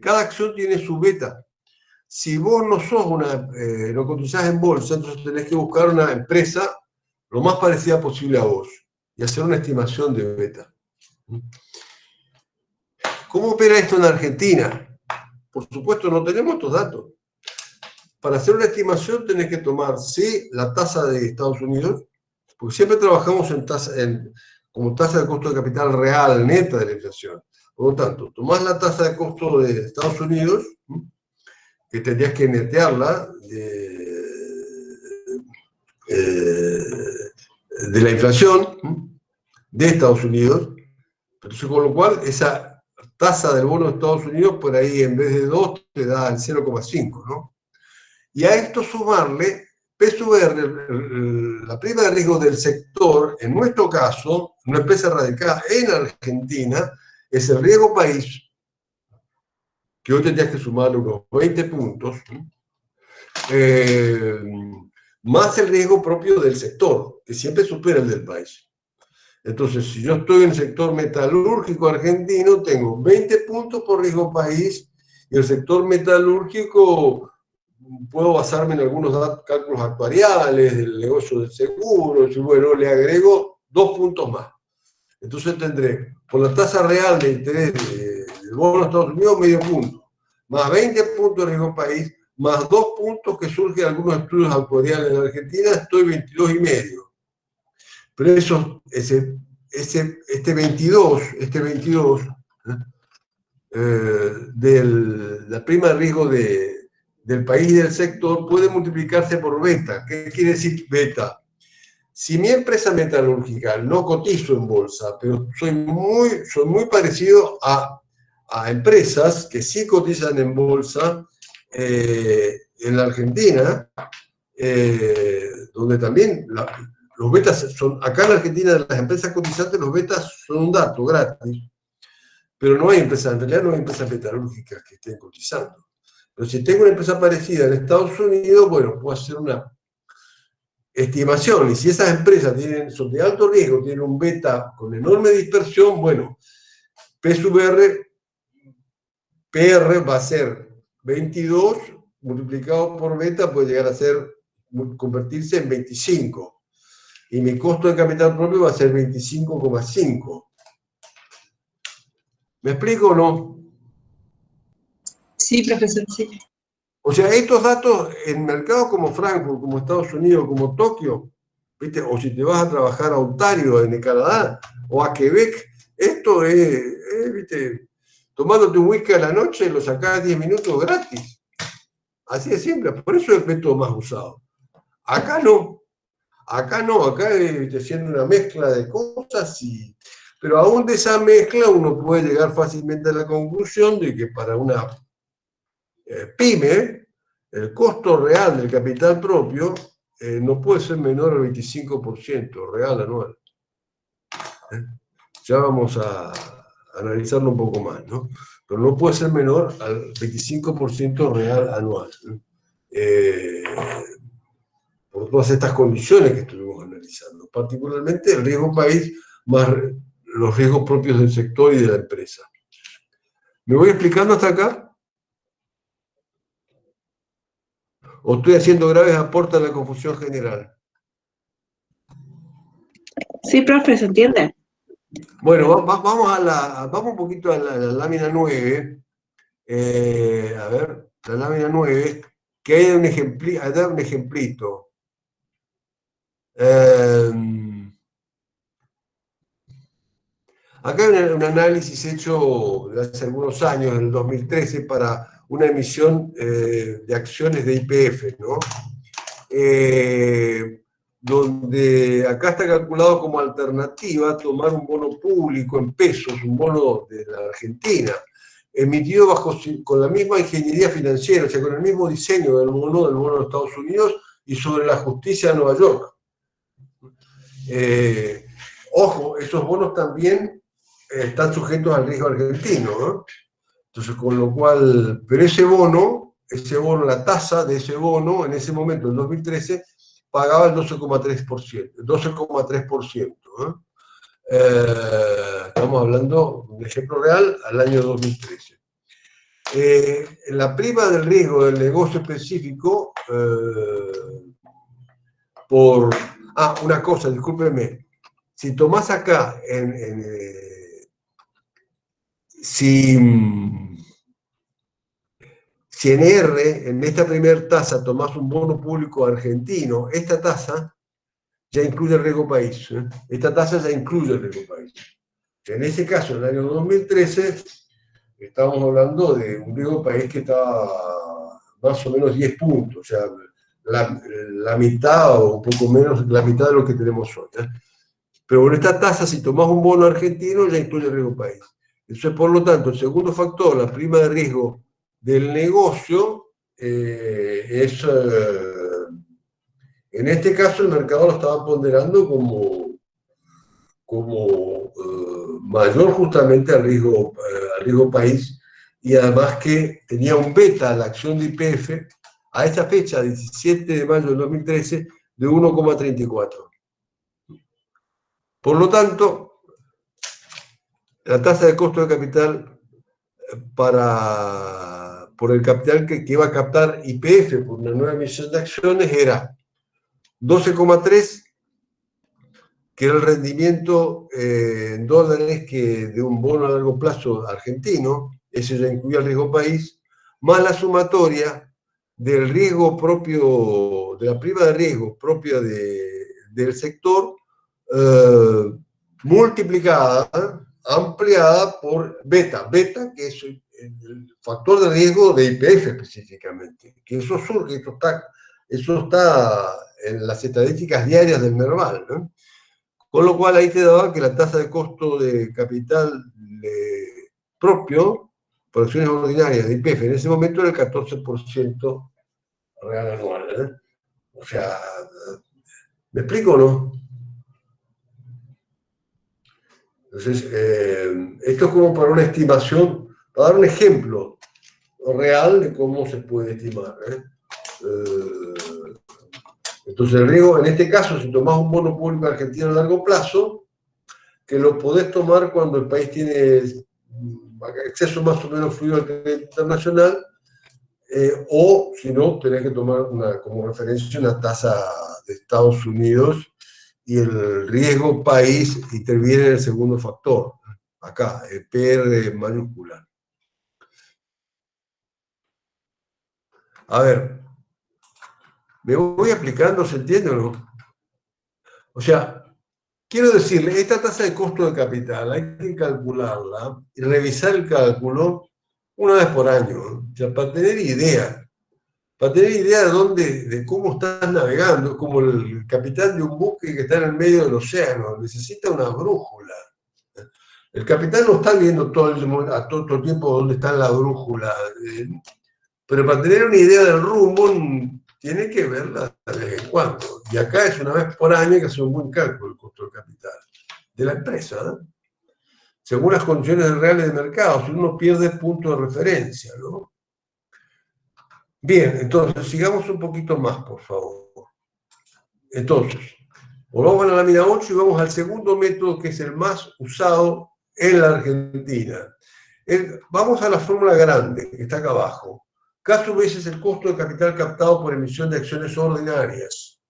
Cada acción tiene su beta. Si vos no sos no cotizás en bolsa, entonces tenés que buscar una empresa lo más parecida posible a vos y hacer una estimación de beta. ¿Cómo opera esto en Argentina? Por supuesto, no tenemos estos datos. Para hacer una estimación tenés que tomar, sí, la tasa de Estados Unidos, porque siempre trabajamos como tasa de costo de capital real, neta de la inflación. Por lo tanto, tomás la tasa de costo de Estados Unidos, que tendrías que netearla de la inflación de Estados Unidos. Entonces, con lo cual, esa tasa del bono de Estados Unidos, por ahí en vez de 2, te da el 0,5, ¿no? Y a esto sumarle PSUR, la prima de riesgo del sector, en nuestro caso, una empresa radicada en Argentina, es el riesgo país, que hoy tendrías que sumarle unos 20 puntos, más el riesgo propio del sector, que siempre supera el del país. Entonces, si yo estoy en el sector metalúrgico argentino, tengo 20 puntos por riesgo país, y el sector metalúrgico puedo basarme en algunos cálculos actuariales del negocio del seguro, y bueno, le agrego 2 puntos más. Entonces tendré, por la tasa real de interés del bono de Estados Unidos, medio punto, más 20 puntos de riesgo país, más 2 puntos que surgen de algunos estudios actuariales en Argentina, estoy 22,5. Pero eso, este 22 de la prima de riesgo del país y del sector puede multiplicarse por beta. ¿Qué quiere decir beta? Si mi empresa metalúrgica no cotizo en bolsa, pero soy muy parecido a empresas que sí cotizan en bolsa en la Argentina, donde también los betas son, acá en Argentina, las empresas cotizantes, los betas son un dato gratis, pero no hay empresas, en realidad no hay empresas metalúrgicas que estén cotizando. Pero si tengo una empresa parecida en Estados Unidos, bueno, puedo hacer una estimación, y si esas empresas son de alto riesgo, tienen un beta con enorme dispersión, bueno, PSUR, PR va a ser 22, multiplicado por beta puede llegar a convertirse en 25. Y mi costo de capital propio va a ser 25,5. ¿Me explico o no? Sí, profesor, sí. O sea, estos datos en mercados como Frankfurt, como Estados Unidos, como Tokio, ¿viste? O si te vas a trabajar a Ontario, en Canadá, o a Quebec, esto es ¿viste? Tomándote un whisky a la noche, lo sacás 10 minutos gratis. Así de simple, por eso es el método más usado. Acá no. Acá no, acá haciendo una mezcla de cosas, pero aún de esa mezcla uno puede llegar fácilmente a la conclusión de que para una pyme, el costo real del capital propio no puede ser menor al 25% real anual. Ya vamos a analizarlo un poco más, ¿no? Pero no puede ser menor al 25% real anual. Por todas estas condiciones que estuvimos analizando, particularmente el riesgo país más los riesgos propios del sector y de la empresa. ¿Me voy explicando hasta acá? ¿O estoy haciendo graves aportes a la confusión general? Sí, profe, ¿se entiende? Bueno, vamos un poquito a la lámina 9. A ver, la lámina 9, que hay un ejemplito. Acá hay un análisis hecho hace algunos años, en el 2013, para una emisión de acciones de YPF, ¿no? Donde acá está calculado como alternativa tomar un bono público en pesos, un bono de la Argentina, emitido con la misma ingeniería financiera, o sea, con el mismo diseño del bono de Estados Unidos y sobre la justicia de Nueva York. Ojo, esos bonos también están sujetos al riesgo argentino, ¿no? Entonces, con lo cual, pero ese bono, la tasa de ese bono, en ese momento, en 2013, pagaba el 12,3%. 12,3%. Estamos hablando de un ejemplo real al año 2013. La prima del riesgo del negocio específico, una cosa, discúlpeme. Si tomás acá, si en R, en esta primera tasa, tomás un bono público argentino, esta tasa ya incluye el riesgo país. Esta tasa ya incluye el riesgo país. En ese caso, en el año 2013, estamos hablando de un riesgo país que estaba más o menos 10 puntos, o sea, la mitad o un poco menos, la mitad de lo que tenemos hoy. Pero con esta tasa, si tomás un bono argentino, ya incluye el riesgo país. Entonces, por lo tanto, el segundo factor, la prima de riesgo del negocio, en este caso el mercado lo estaba ponderando como mayor justamente al riesgo país, y además que tenía un beta la acción de YPF a esa fecha, 17 de mayo del 2013, de 1,34. Por lo tanto, la tasa de costo de capital por el capital que iba a captar YPF por una nueva emisión de acciones era 12,3, que era el rendimiento en dólares de un bono a largo plazo argentino, ese ya incluía el riesgo país, más la sumatoria del riesgo propio, de la prima de riesgo propia del sector, multiplicada, ampliada por beta, que es el factor de riesgo de YPF específicamente, que eso surge, eso está en las estadísticas diarias del Merval, ¿no? Con lo cual ahí te daba que la tasa de costo de capital propio, por acciones ordinarias de YPF, en ese momento era el 14% real anual. O sea, ¿me explico o no? Entonces, esto es como para una estimación, para dar un ejemplo real de cómo se puede estimar. Entonces, el riesgo, en este caso, si tomás un bono público argentino a largo plazo, que lo podés tomar cuando el país tiene acceso más o menos fluido al crédito internacional, o si no, tenés que tomar como referencia una tasa de Estados Unidos y el riesgo país interviene en el segundo factor, acá, el PR mayúscula. A ver, me voy aplicando, ¿se entiende o no? O sea, quiero decirle, esta tasa de costo de capital hay que calcularla y revisar el cálculo una vez por año, ¿no? O sea, para tener idea de cómo estás navegando, es como el capitán de un buque que está en el medio del océano, necesita una brújula. El capitán no está viendo todo el tiempo dónde está la brújula, pero para tener una idea del rumbo tiene que verla de vez en cuando. Y acá es una vez por año que hace un buen cálculo el costo del capital de la empresa, ¿no? Según las condiciones reales de mercado, si uno pierde punto de referencia, ¿no? Bien, entonces, sigamos un poquito más, por favor. Entonces, volvamos a la lámina 8 y vamos al segundo método, que es el más usado en la Argentina. Vamos a la fórmula grande, que está acá abajo. K sub S es el costo de capital captado por emisión de acciones ordinarias.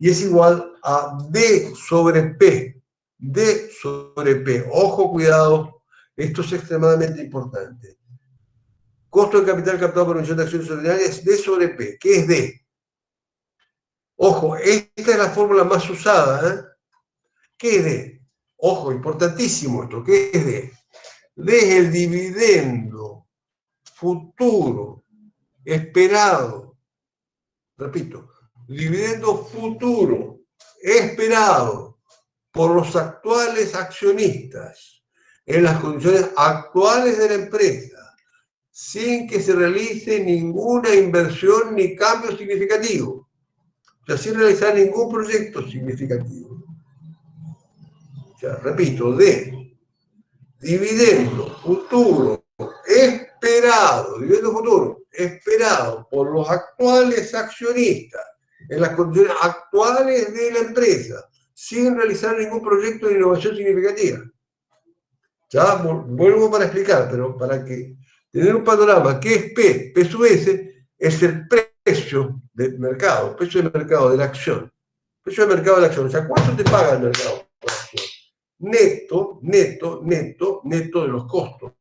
y es igual a D sobre P. D sobre P. Ojo, cuidado, esto es extremadamente importante. Costo de capital captado por emisión de acciones ordinarias es D sobre P. ¿Qué es D? Ojo, esta es la fórmula más usada, ¿eh? ¿Qué es D? Ojo, importantísimo esto. ¿Qué es D? D es el dividendo futuro esperado. Repito, dividendo futuro esperado por los actuales accionistas en las condiciones actuales de la empresa, sin que se realice ninguna inversión ni cambio significativo. O sea, sin realizar ningún proyecto significativo. O sea, repito, de dividendo futuro esperado por los actuales accionistas en las condiciones actuales de la empresa, sin realizar ningún proyecto de innovación significativa. Ya vuelvo para explicar, pero para que tener un panorama, ¿qué es P? P sub S es el precio del mercado, precio de mercado de la acción. Precio de mercado de la acción, o sea, ¿cuánto te paga el mercado por acción? Neto de los costos.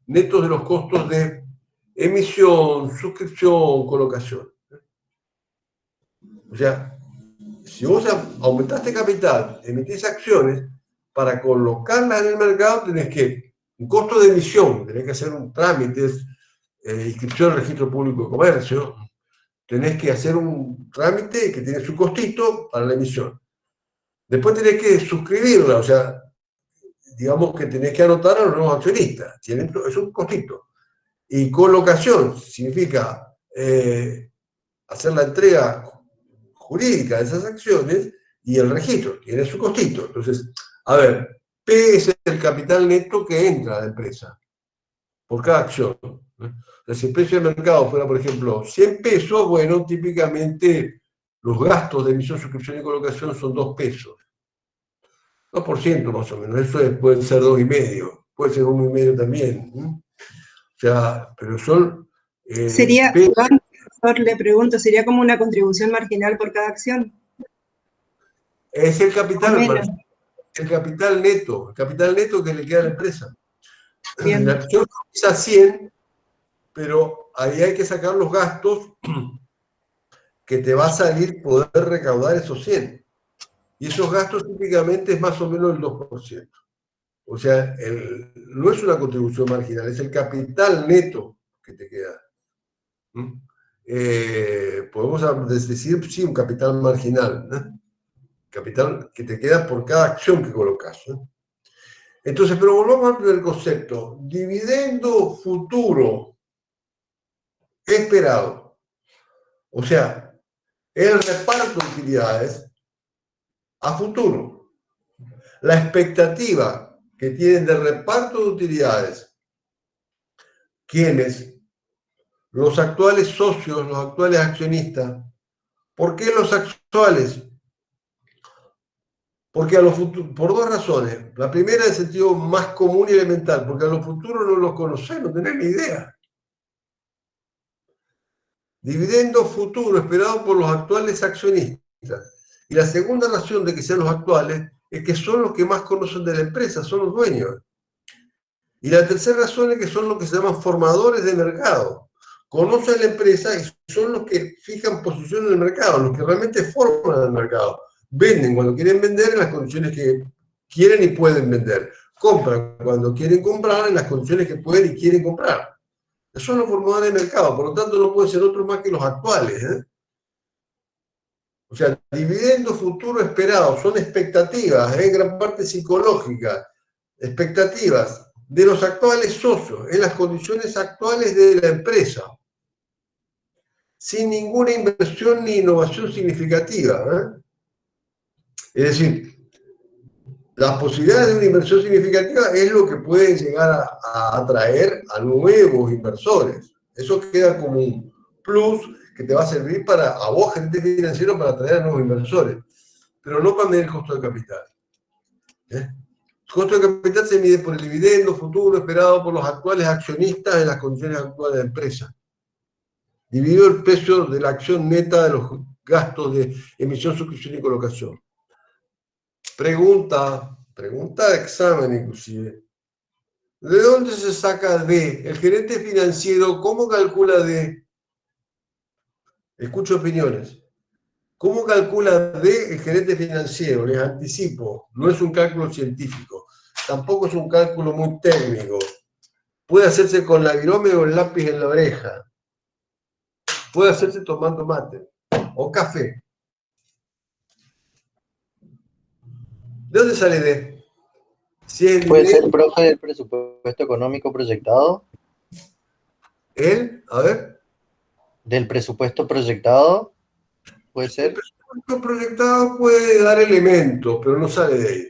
Netos de los costos de emisión, suscripción, colocación. O sea, si vos aumentaste capital, emitís acciones, para colocarlas en el mercado tenés que, un costo de emisión, tenés que hacer un trámite, inscripción al registro público de comercio, tenés que hacer un trámite que tiene su costito para la emisión. Después tenés que suscribirla, o sea, digamos que tenés que anotar a los nuevos accionistas, es un costito. Y colocación significa hacer la entrega jurídica de esas acciones y el registro, tiene su costito. Entonces, a ver, P es el capital neto que entra a la empresa por cada acción. Si el precio del mercado fuera, por ejemplo, 100 pesos, bueno, típicamente los gastos de emisión, suscripción y colocación son 2 pesos. 2% más o menos, eso puede ser 2,5, puede ser 1,5 también. O sea, pero son... Sería, profesor, le pregunto, ¿sería como una contribución marginal por cada acción? Es el capital neto, el capital neto que le queda a la empresa. Bien. La acción cotiza 100, pero ahí hay que sacar los gastos que te va a salir poder recaudar esos 100. Y esos gastos típicamente es más o menos el 2%. O sea, no es una contribución marginal, es el capital neto que te queda. Podemos decir, sí, un capital marginal, ¿no? Capital que te queda por cada acción que colocas, ¿no? Entonces, pero volvamos al concepto. Dividendo futuro esperado. O sea, el reparto de utilidades a futuro. La expectativa que tienen de reparto de utilidades quienes, los actuales socios, los actuales accionistas. ¿Por qué los actuales? Porque por dos razones. La primera en el sentido más común y elemental, porque a los futuros no los conocés, no tenés ni idea. Dividendo futuro esperado por los actuales accionistas. Y la segunda razón de que sean los actuales es que son los que más conocen de la empresa, son los dueños. Y la tercera razón es que son los que se llaman formadores de mercado. Conocen la empresa y son los que fijan posición en el mercado, los que realmente forman el mercado. Venden cuando quieren vender en las condiciones que quieren y pueden vender. Compran cuando quieren comprar en las condiciones que pueden y quieren comprar. Son los formadores de mercado, por lo tanto no pueden ser otros más que los actuales, ¿eh? O sea, dividendo futuro esperado, son expectativas, en gran parte psicológicas, expectativas de los actuales socios, en las condiciones actuales de la empresa, sin ninguna inversión ni innovación significativa, ¿eh? Es decir, las posibilidades de una inversión significativa es lo que puede llegar a atraer a nuevos inversores. Eso queda como un plus que te va a servir a vos, gerente financiero, para atraer a nuevos inversores, pero no para medir el costo de capital. ¿Eh? El costo de capital se mide por el dividendo futuro esperado por los actuales accionistas en las condiciones actuales de la empresa, dividido el precio de la acción neta de los gastos de emisión, suscripción y colocación. Pregunta de examen inclusive. ¿De dónde se saca D? El gerente financiero, ¿cómo calcula D? Escucho opiniones. ¿Cómo calcula D el gerente financiero? Les anticipo, no es un cálculo científico, tampoco es un cálculo muy técnico. Puede hacerse con la virome o el lápiz en la oreja. Puede hacerse tomando mate o café. ¿De dónde sale D? Si es ¿Puede ser, profe, del presupuesto económico proyectado? A ver. ¿Del presupuesto proyectado? ¿Puede ser? El presupuesto proyectado puede dar elementos, pero no sale de ahí.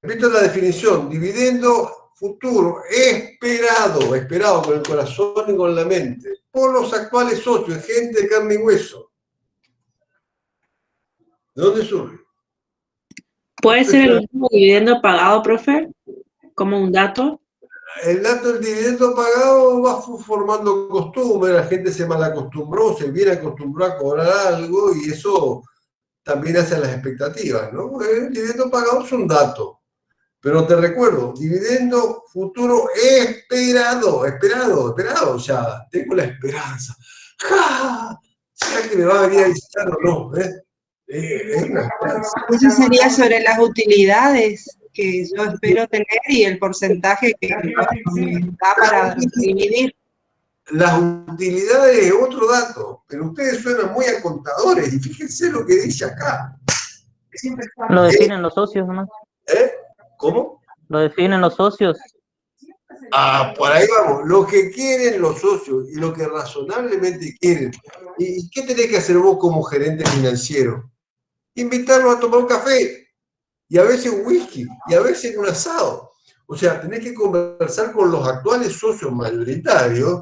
Repito la definición: dividendo futuro esperado con el corazón y con la mente, por los actuales socios, gente de carne y hueso. ¿De dónde surge? ¿Puede ser el último dividendo pagado, profe? Como un dato. El dato del dividendo pagado va formando costumbre, la gente se malacostumbró, se viene acostumbró a cobrar algo y eso también hace las expectativas, ¿no? El dividendo pagado es un dato. Pero te recuerdo, dividendo futuro esperado, o sea, tengo la esperanza. ¡Ja! ¿Será que me va a venir a visitar o no? Es una esperanza. Eso sería sobre las utilidades que yo espero tener y el porcentaje que me da para dividir. Las utilidades es otro dato, pero ustedes suenan muy a contadores y fíjense lo que dice acá. Lo definen los socios, ¿no? ¿Cómo? Lo definen los socios. Ah, por ahí vamos. Lo que quieren los socios y lo que razonablemente quieren. ¿Y qué tenés que hacer vos como gerente financiero? Invitarlos a tomar un café, y a veces un whisky, y a veces un asado. O sea, tenés que conversar con los actuales socios mayoritarios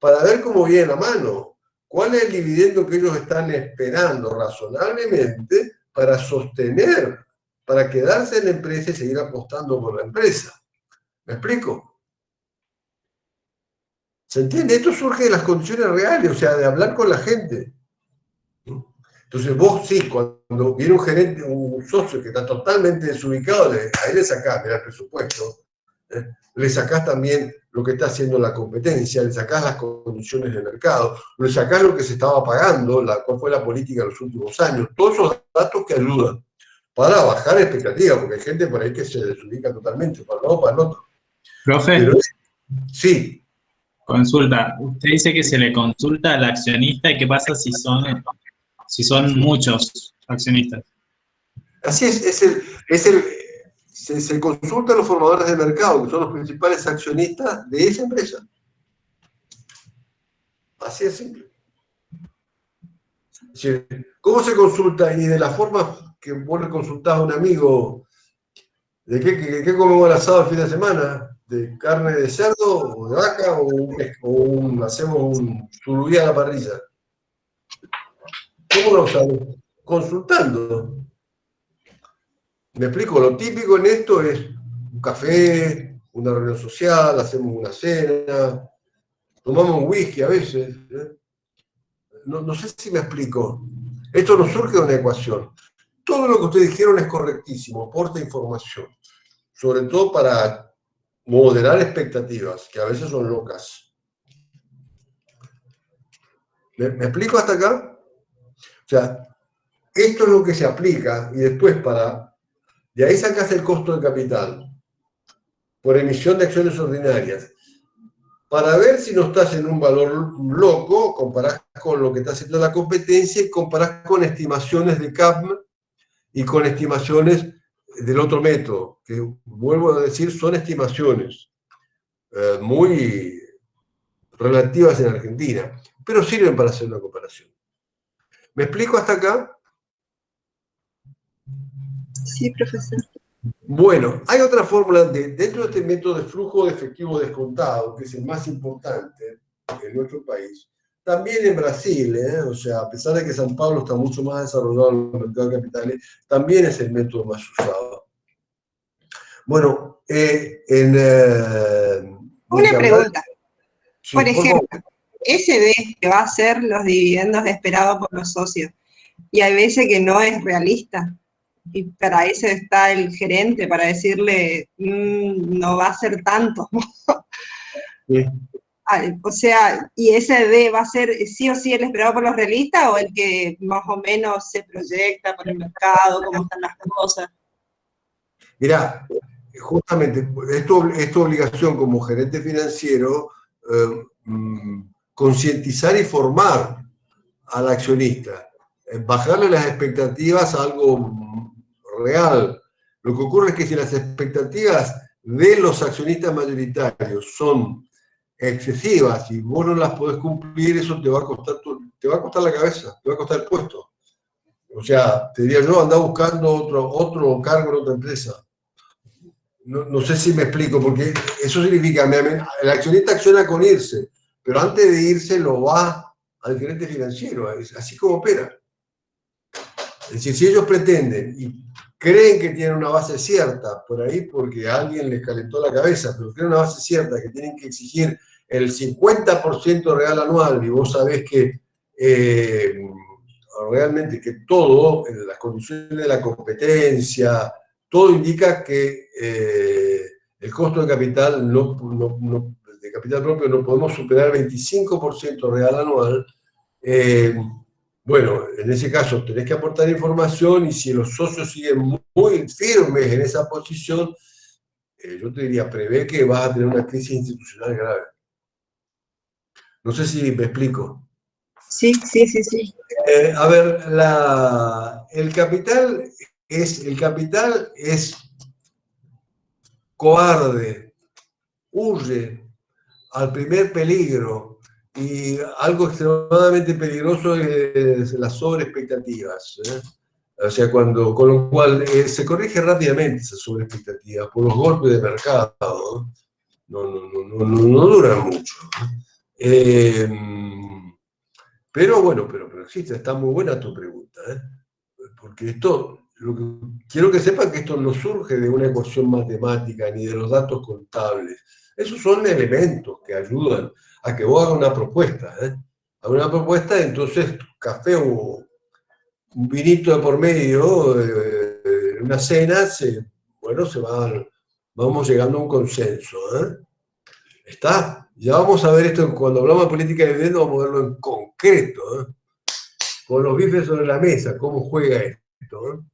para ver cómo viene la mano. ¿Cuál es el dividendo que ellos están esperando razonablemente para sostener, para quedarse en la empresa y seguir apostando por la empresa? ¿Me explico? ¿Se entiende? Esto surge de las condiciones reales, o sea, de hablar con la gente. Entonces vos sí, cuando viene un gerente, un socio que está totalmente desubicado, ahí le sacás, mira el presupuesto, le sacás también lo que está haciendo la competencia, le sacás las condiciones del mercado, le sacás lo que se estaba pagando, cuál fue la política en los últimos años, todos esos datos que ayudan para bajar expectativas, porque hay gente por ahí que se desubica totalmente, para un lado o para el otro. Profe, Pero, sí. consulta. Usted dice que se le consulta al accionista y qué pasa si son muchos accionistas. Así es, se consulta a los formadores de mercado, que son los principales accionistas de esa empresa. Así es simple. ¿Cómo se consulta? Y de la forma que vos le consultás a un amigo, ¿de qué comemos el asado el fin de semana? ¿De carne de cerdo o de vaca o hacemos un surubí a la parrilla? ¿Cómo lo sabes? Consultando. Me explico, lo típico en esto es un café, una reunión social, hacemos una cena, tomamos un whisky a veces. No sé si me explico. Esto no surge de una ecuación. Todo lo que ustedes dijeron es correctísimo, aporta información, sobre todo para moderar expectativas, que a veces son locas. ¿Me explico hasta acá? O sea, esto es lo que se aplica y después de ahí sacas el costo de capital por emisión de acciones ordinarias. Para ver si no estás en un valor loco, comparás con lo que está haciendo la competencia y comparás con estimaciones de CAPM y con estimaciones del otro método, que vuelvo a decir, son estimaciones muy relativas en Argentina, pero sirven para hacer una comparación. ¿Me explico hasta acá? Sí, profesor. Bueno, hay otra fórmula dentro de este método de flujo de efectivo descontado, que es el más importante en nuestro país. También en Brasil, o sea, a pesar de que San Pablo está mucho más desarrollado en el mercado de capitales, también es el método más usado. Bueno, Una pregunta. Sí, Por ejemplo, ese D que va a ser los dividendos esperados por los socios. Y hay veces que no es realista. Y para eso está el gerente, para decirle, no va a ser tanto. Sí. O sea, ¿y ese D va a ser sí o sí el esperado por los realistas o el que más o menos se proyecta por el mercado, cómo están las cosas? Mirá, justamente, es tu obligación como gerente financiero concientizar y formar al accionista, bajarle las expectativas a algo real. Lo que ocurre es que si las expectativas de los accionistas mayoritarios son excesivas y vos no las podés cumplir, eso te va a costar la cabeza, te va a costar el puesto. O sea, te diría yo, anda buscando otro cargo en otra empresa. No sé si me explico, porque eso significa, el accionista acciona con irse, pero antes de irse lo va al gerente financiero, así como opera. Es decir, si ellos pretenden y creen que tienen una base cierta, por ahí porque alguien les calentó la cabeza, pero creen una base cierta, que tienen que exigir el 50% real anual, y vos sabés que realmente que todo, en las condiciones de la competencia, todo indica que el costo de capital, de capital propio no podemos superar el 25% real anual. Bueno, en ese caso tenés que aportar información y si los socios siguen muy firmes en esa posición, yo te diría, prevé que vas a tener una crisis institucional grave. No sé si me explico. Sí. A ver, el capital es cobarde, huye al primer peligro, y algo extremadamente peligroso es las sobreexpectativas. O sea, con lo cual se corrige rápidamente esa sobreexpectativa por los golpes de mercado. No duran mucho. Pero bueno, pero existe, está muy buena tu pregunta, porque quiero que sepan que esto no surge de una ecuación matemática ni de los datos contables. Esos son elementos que ayudan a que vos hagas una propuesta. Hagas una propuesta, entonces café o un vinito de por medio, una cena, vamos llegando a un consenso. ¿Está? Ya vamos a ver esto, cuando hablamos de política de dividendos, vamos a verlo en concreto, con los bifes sobre la mesa, cómo juega esto.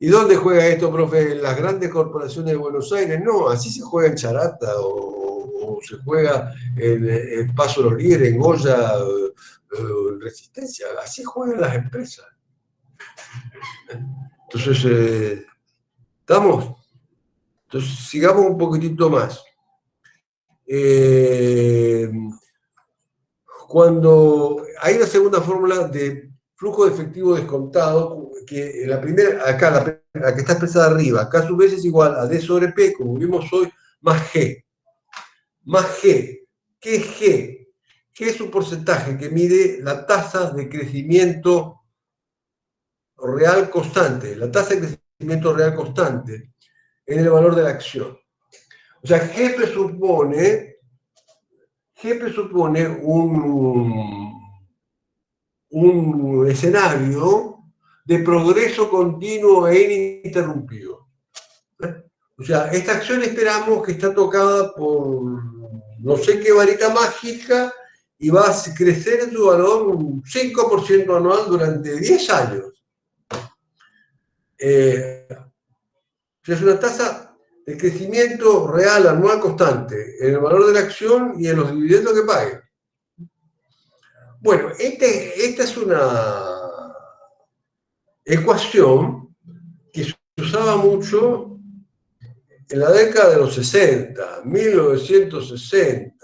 ¿Y dónde juega esto, profe? ¿En las grandes corporaciones de Buenos Aires? No, así se juega en Charata, o se juega en Paso Los Líderes, en Goya, en Resistencia, así juegan las empresas. Entonces, ¿estamos? Entonces, sigamos un poquitito más. Cuando hay una segunda fórmula de flujo de efectivo descontado, que la primera, acá, la que está expresada arriba, acá a su vez es igual a D sobre P, como vimos hoy, más G. Más G. ¿Qué es G? G es un porcentaje que mide la tasa de crecimiento real constante, la tasa de crecimiento real constante en el valor de la acción. O sea, G presupone un escenario de progreso continuo e ininterrumpido. O sea, esta acción esperamos que está tocada por no sé qué varita mágica y va a crecer en su valor un 5% anual durante 10 años. Es una tasa de crecimiento real anual constante en el valor de la acción y en los dividendos que pague. Bueno, esta es una ecuación que se usaba mucho en la década de los 60, 1960,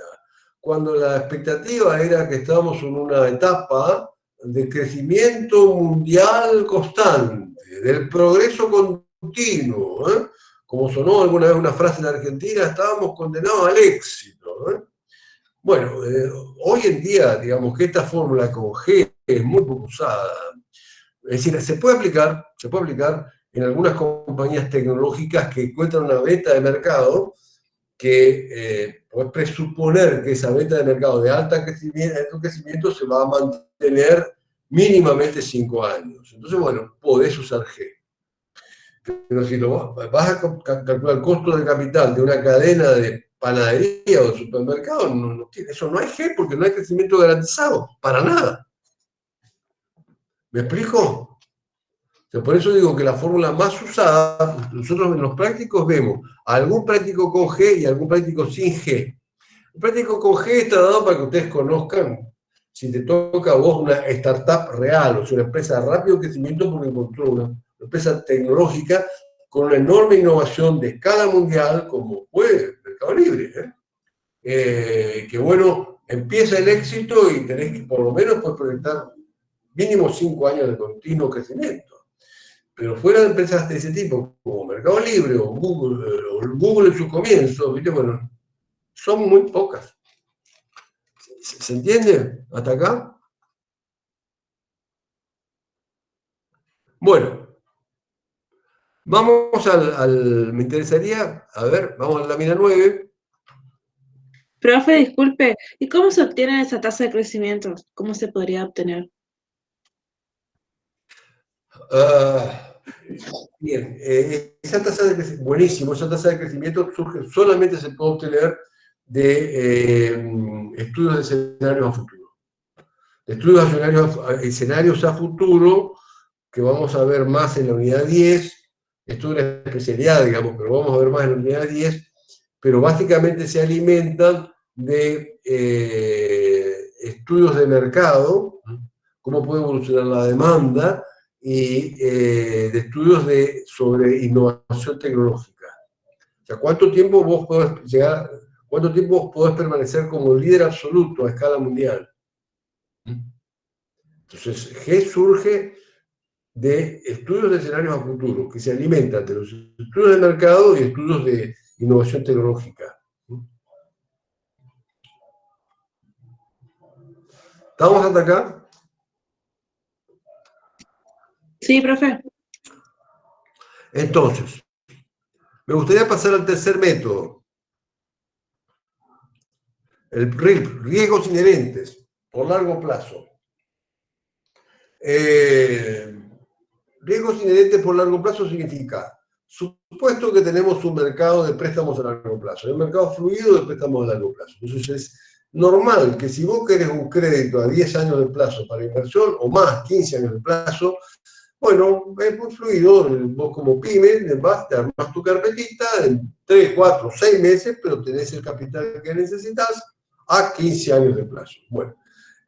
cuando la expectativa era que estábamos en una etapa de crecimiento mundial constante, del progreso continuo. Como sonó alguna vez una frase en Argentina, estábamos condenados al éxito. Bueno, hoy en día, digamos que esta fórmula con G es muy poco usada. Es decir, se puede aplicar en algunas compañías tecnológicas que encuentran una beta de mercado que podés presuponer que esa venta de mercado de alto crecimiento se va a mantener mínimamente 5 años. Entonces, bueno, podés usar G. Pero si vas a calcular el costo de capital de una cadena de panadería o de supermercado, eso no hay G porque no hay crecimiento garantizado, para nada. ¿Me explico? Por eso digo que la fórmula más usada, nosotros en los prácticos vemos algún práctico con G y algún práctico sin G. El práctico con G está dado para que ustedes conozcan, si te toca a vos una startup real, o sea, una empresa de rápido crecimiento porque encontró una empresa tecnológica con una enorme innovación de escala mundial, como fue Mercado Libre. Que bueno, empieza el éxito y tenés que por lo menos proyectar mínimo 5 años de continuo crecimiento. Pero fuera de empresas de ese tipo, como Mercado Libre o Google en sus comienzos, ¿viste? Bueno, son muy pocas. ¿Se entiende hasta acá? Bueno, vamos me interesaría, a ver, vamos a la lámina 9. Profe, disculpe, ¿y cómo se obtiene esa tasa de crecimiento? ¿Cómo se podría obtener? Bien, esa tasa de crecimiento, buenísimo, esa tasa de crecimiento solamente se puede obtener de estudios de escenarios a futuro. De estudios de escenarios a futuro, que vamos a ver más en la unidad 10, esto es una especialidad, digamos, pero vamos a ver más en la unidad 10, pero básicamente se alimentan de estudios de mercado, cómo puede evolucionar la demanda, y de estudios sobre innovación tecnológica. O sea, ¿cuánto tiempo vos podés permanecer como líder absoluto a escala mundial? Entonces, G surge de estudios de escenarios a futuro, que se alimentan de los estudios de mercado y estudios de innovación tecnológica. ¿Estamos hasta acá? Sí, profe. Entonces, me gustaría pasar al tercer método. El RIP, riesgos inherentes, por largo plazo. Riesgos inherentes por largo plazo significa, supuesto que tenemos un mercado de préstamos a largo plazo, un mercado fluido de préstamos a largo plazo. Entonces es normal que si vos querés un crédito a 10 años de plazo para inversión, o más, 15 años de plazo, bueno, es muy fluido, vos como pyme, te armás tu carpetita en 3, 4, 6 meses, pero tenés el capital que necesitas a 15 años de plazo. Bueno,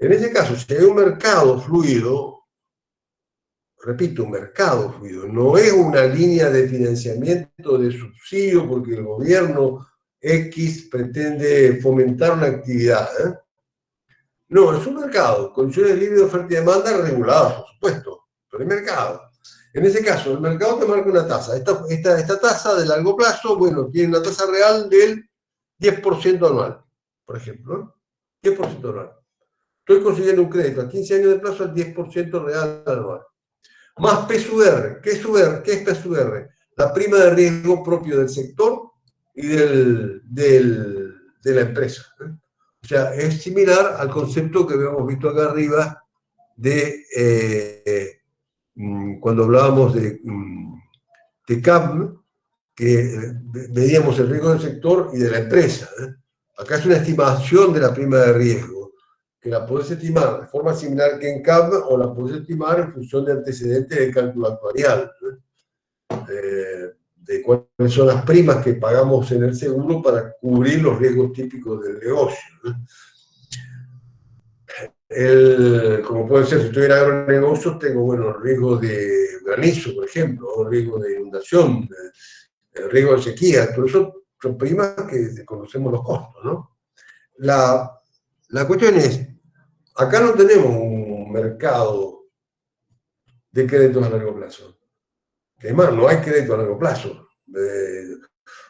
en ese caso, si hay un mercado fluido, repito, un mercado fluido, no es una línea de financiamiento de subsidio porque el gobierno X pretende fomentar una actividad. No, es un mercado, condiciones libres de oferta y demanda reguladas, por supuesto, pero es mercado. En ese caso, el mercado te marca una tasa. Esta tasa de largo plazo, bueno, tiene una tasa real del 10% anual, por ejemplo, 10% anual. Estoy consiguiendo un crédito a 15 años de plazo al 10% real anual. Más P sub R. ¿Qué es P sub R? La prima de riesgo propio del sector y de la empresa. O sea, es similar al concepto que habíamos visto acá arriba de cuando hablábamos de CAPM, que medíamos el riesgo del sector y de la empresa. Acá es una estimación de la prima de riesgo, que la podés estimar de forma similar que en CAPM o la podés estimar en función de antecedentes de cálculo actuarial, de cuáles son las primas que pagamos en el seguro para cubrir los riesgos típicos del negocio. Como puede ser, si estoy en agronegocios, tengo, bueno, riesgo de granizo, por ejemplo, o riesgo de inundación, riesgo de sequía, todo eso son primas que conocemos los costos, ¿no? La cuestión es, acá no tenemos un mercado de créditos a largo plazo. Además, no hay crédito a largo plazo.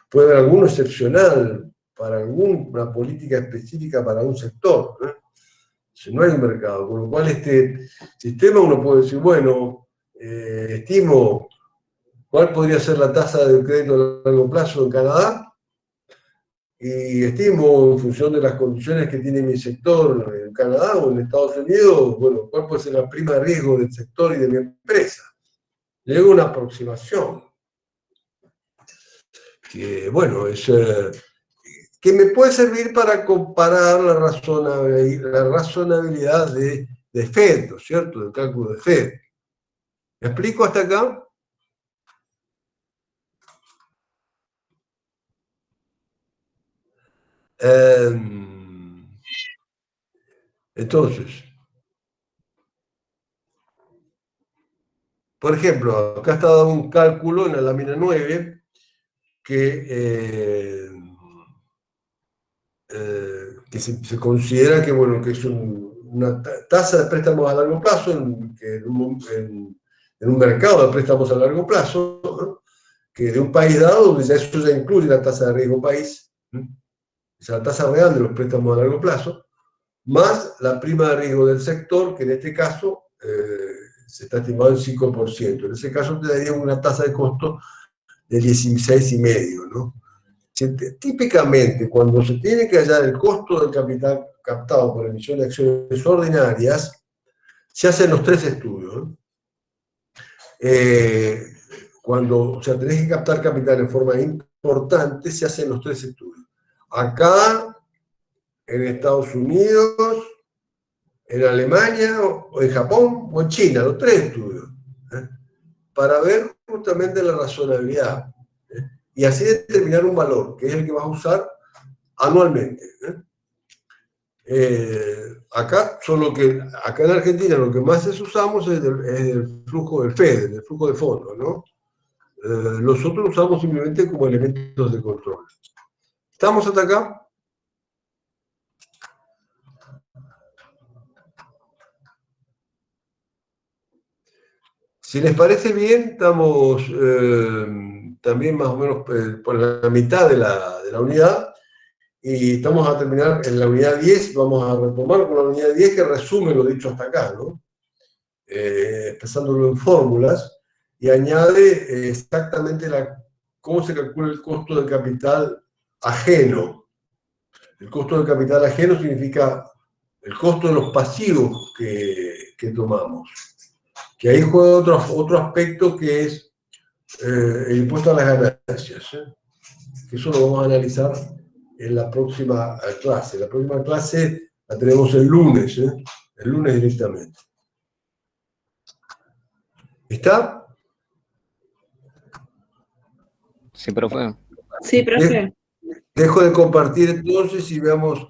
Puede haber alguno excepcional para alguna política específica para un sector, ¿no? No hay un mercado, con lo cual este sistema uno puede decir, bueno, estimo cuál podría ser la tasa de crédito a largo plazo en Canadá, y estimo, en función de las condiciones que tiene mi sector en Canadá o en Estados Unidos, bueno, cuál puede ser la prima de riesgo del sector y de mi empresa. Le hago una aproximación, que bueno, es, que me puede servir para comparar la razonabilidad de FED, ¿no es cierto?, del cálculo de FED. ¿Me explico hasta acá? Entonces, por ejemplo, acá está dado un cálculo en la lámina 9 que se considera que, bueno, que es una tasa de préstamos a largo plazo en un mercado de préstamos a largo plazo, ¿no?, que de un país dado, donde ya eso ya incluye la tasa de riesgo país, ¿no?, o sea, la tasa real de los préstamos a largo plazo, más la prima de riesgo del sector, que en este caso se está estimado en 5%. En ese caso te daría una tasa de costo de 16,5, ¿no? Típicamente, cuando se tiene que hallar el costo del capital captado por emisión de acciones ordinarias, se hacen los 3 estudios, ¿no? Cuando tenés que captar capital en forma importante, se hacen los 3 estudios. Acá, en Estados Unidos, en Alemania, o en Japón, o en China, los 3 estudios, para ver justamente la razonabilidad, y así determinar un valor, que es el que vas a usar anualmente. Acá en Argentina lo que más usamos es el flujo del FED, el flujo de fondos, ¿no? Los otros usamos simplemente como elementos de control. ¿Estamos hasta acá? Si les parece bien, estamos también más o menos por la mitad de la unidad, y estamos a terminar en la unidad 10, vamos a retomar con la unidad 10 que resume lo dicho hasta acá, ¿no? Expresándolo en fórmulas, y añade exactamente cómo se calcula el costo del capital ajeno. El costo del capital ajeno significa el costo de los pasivos que tomamos. Que ahí juega otro aspecto, que es el impuesto a las ganancias, que eso lo vamos a analizar en la próxima clase. La próxima clase la tenemos el lunes directamente. ¿Está? Sí, profe. Sí, profe. Dejo de compartir entonces y veamos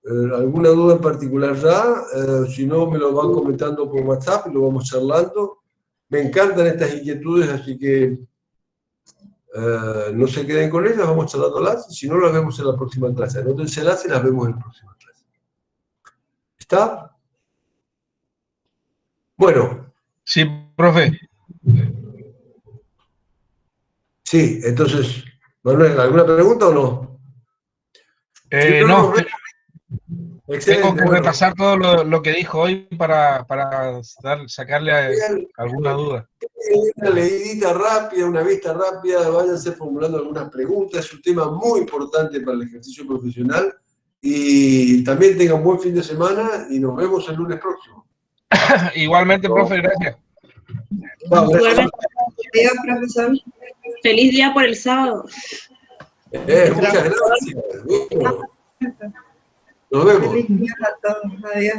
alguna duda en particular ya. Si no, me lo van comentando por WhatsApp y lo vamos charlando. Me encantan estas inquietudes, así que no se queden con ellas, vamos charlándolas. Si no, las vemos en la próxima clase. Anótenselas y las vemos en la próxima clase. ¿Está? Bueno. Sí, profe. Sí, entonces, Manuel, ¿alguna pregunta o no? No. Tengo que repasar todo lo que dijo hoy para sacarle alguna duda. Una leidita rápida, una vista rápida, váyanse formulando algunas preguntas. Es un tema muy importante para el ejercicio profesional. Y también tengan buen fin de semana y nos vemos el lunes próximo. Igualmente, profe, gracias. Igualmente. Adiós, profesor. Feliz día por el sábado. Muchas gracias. Nos vemos. Feliz día a todos. Adiós.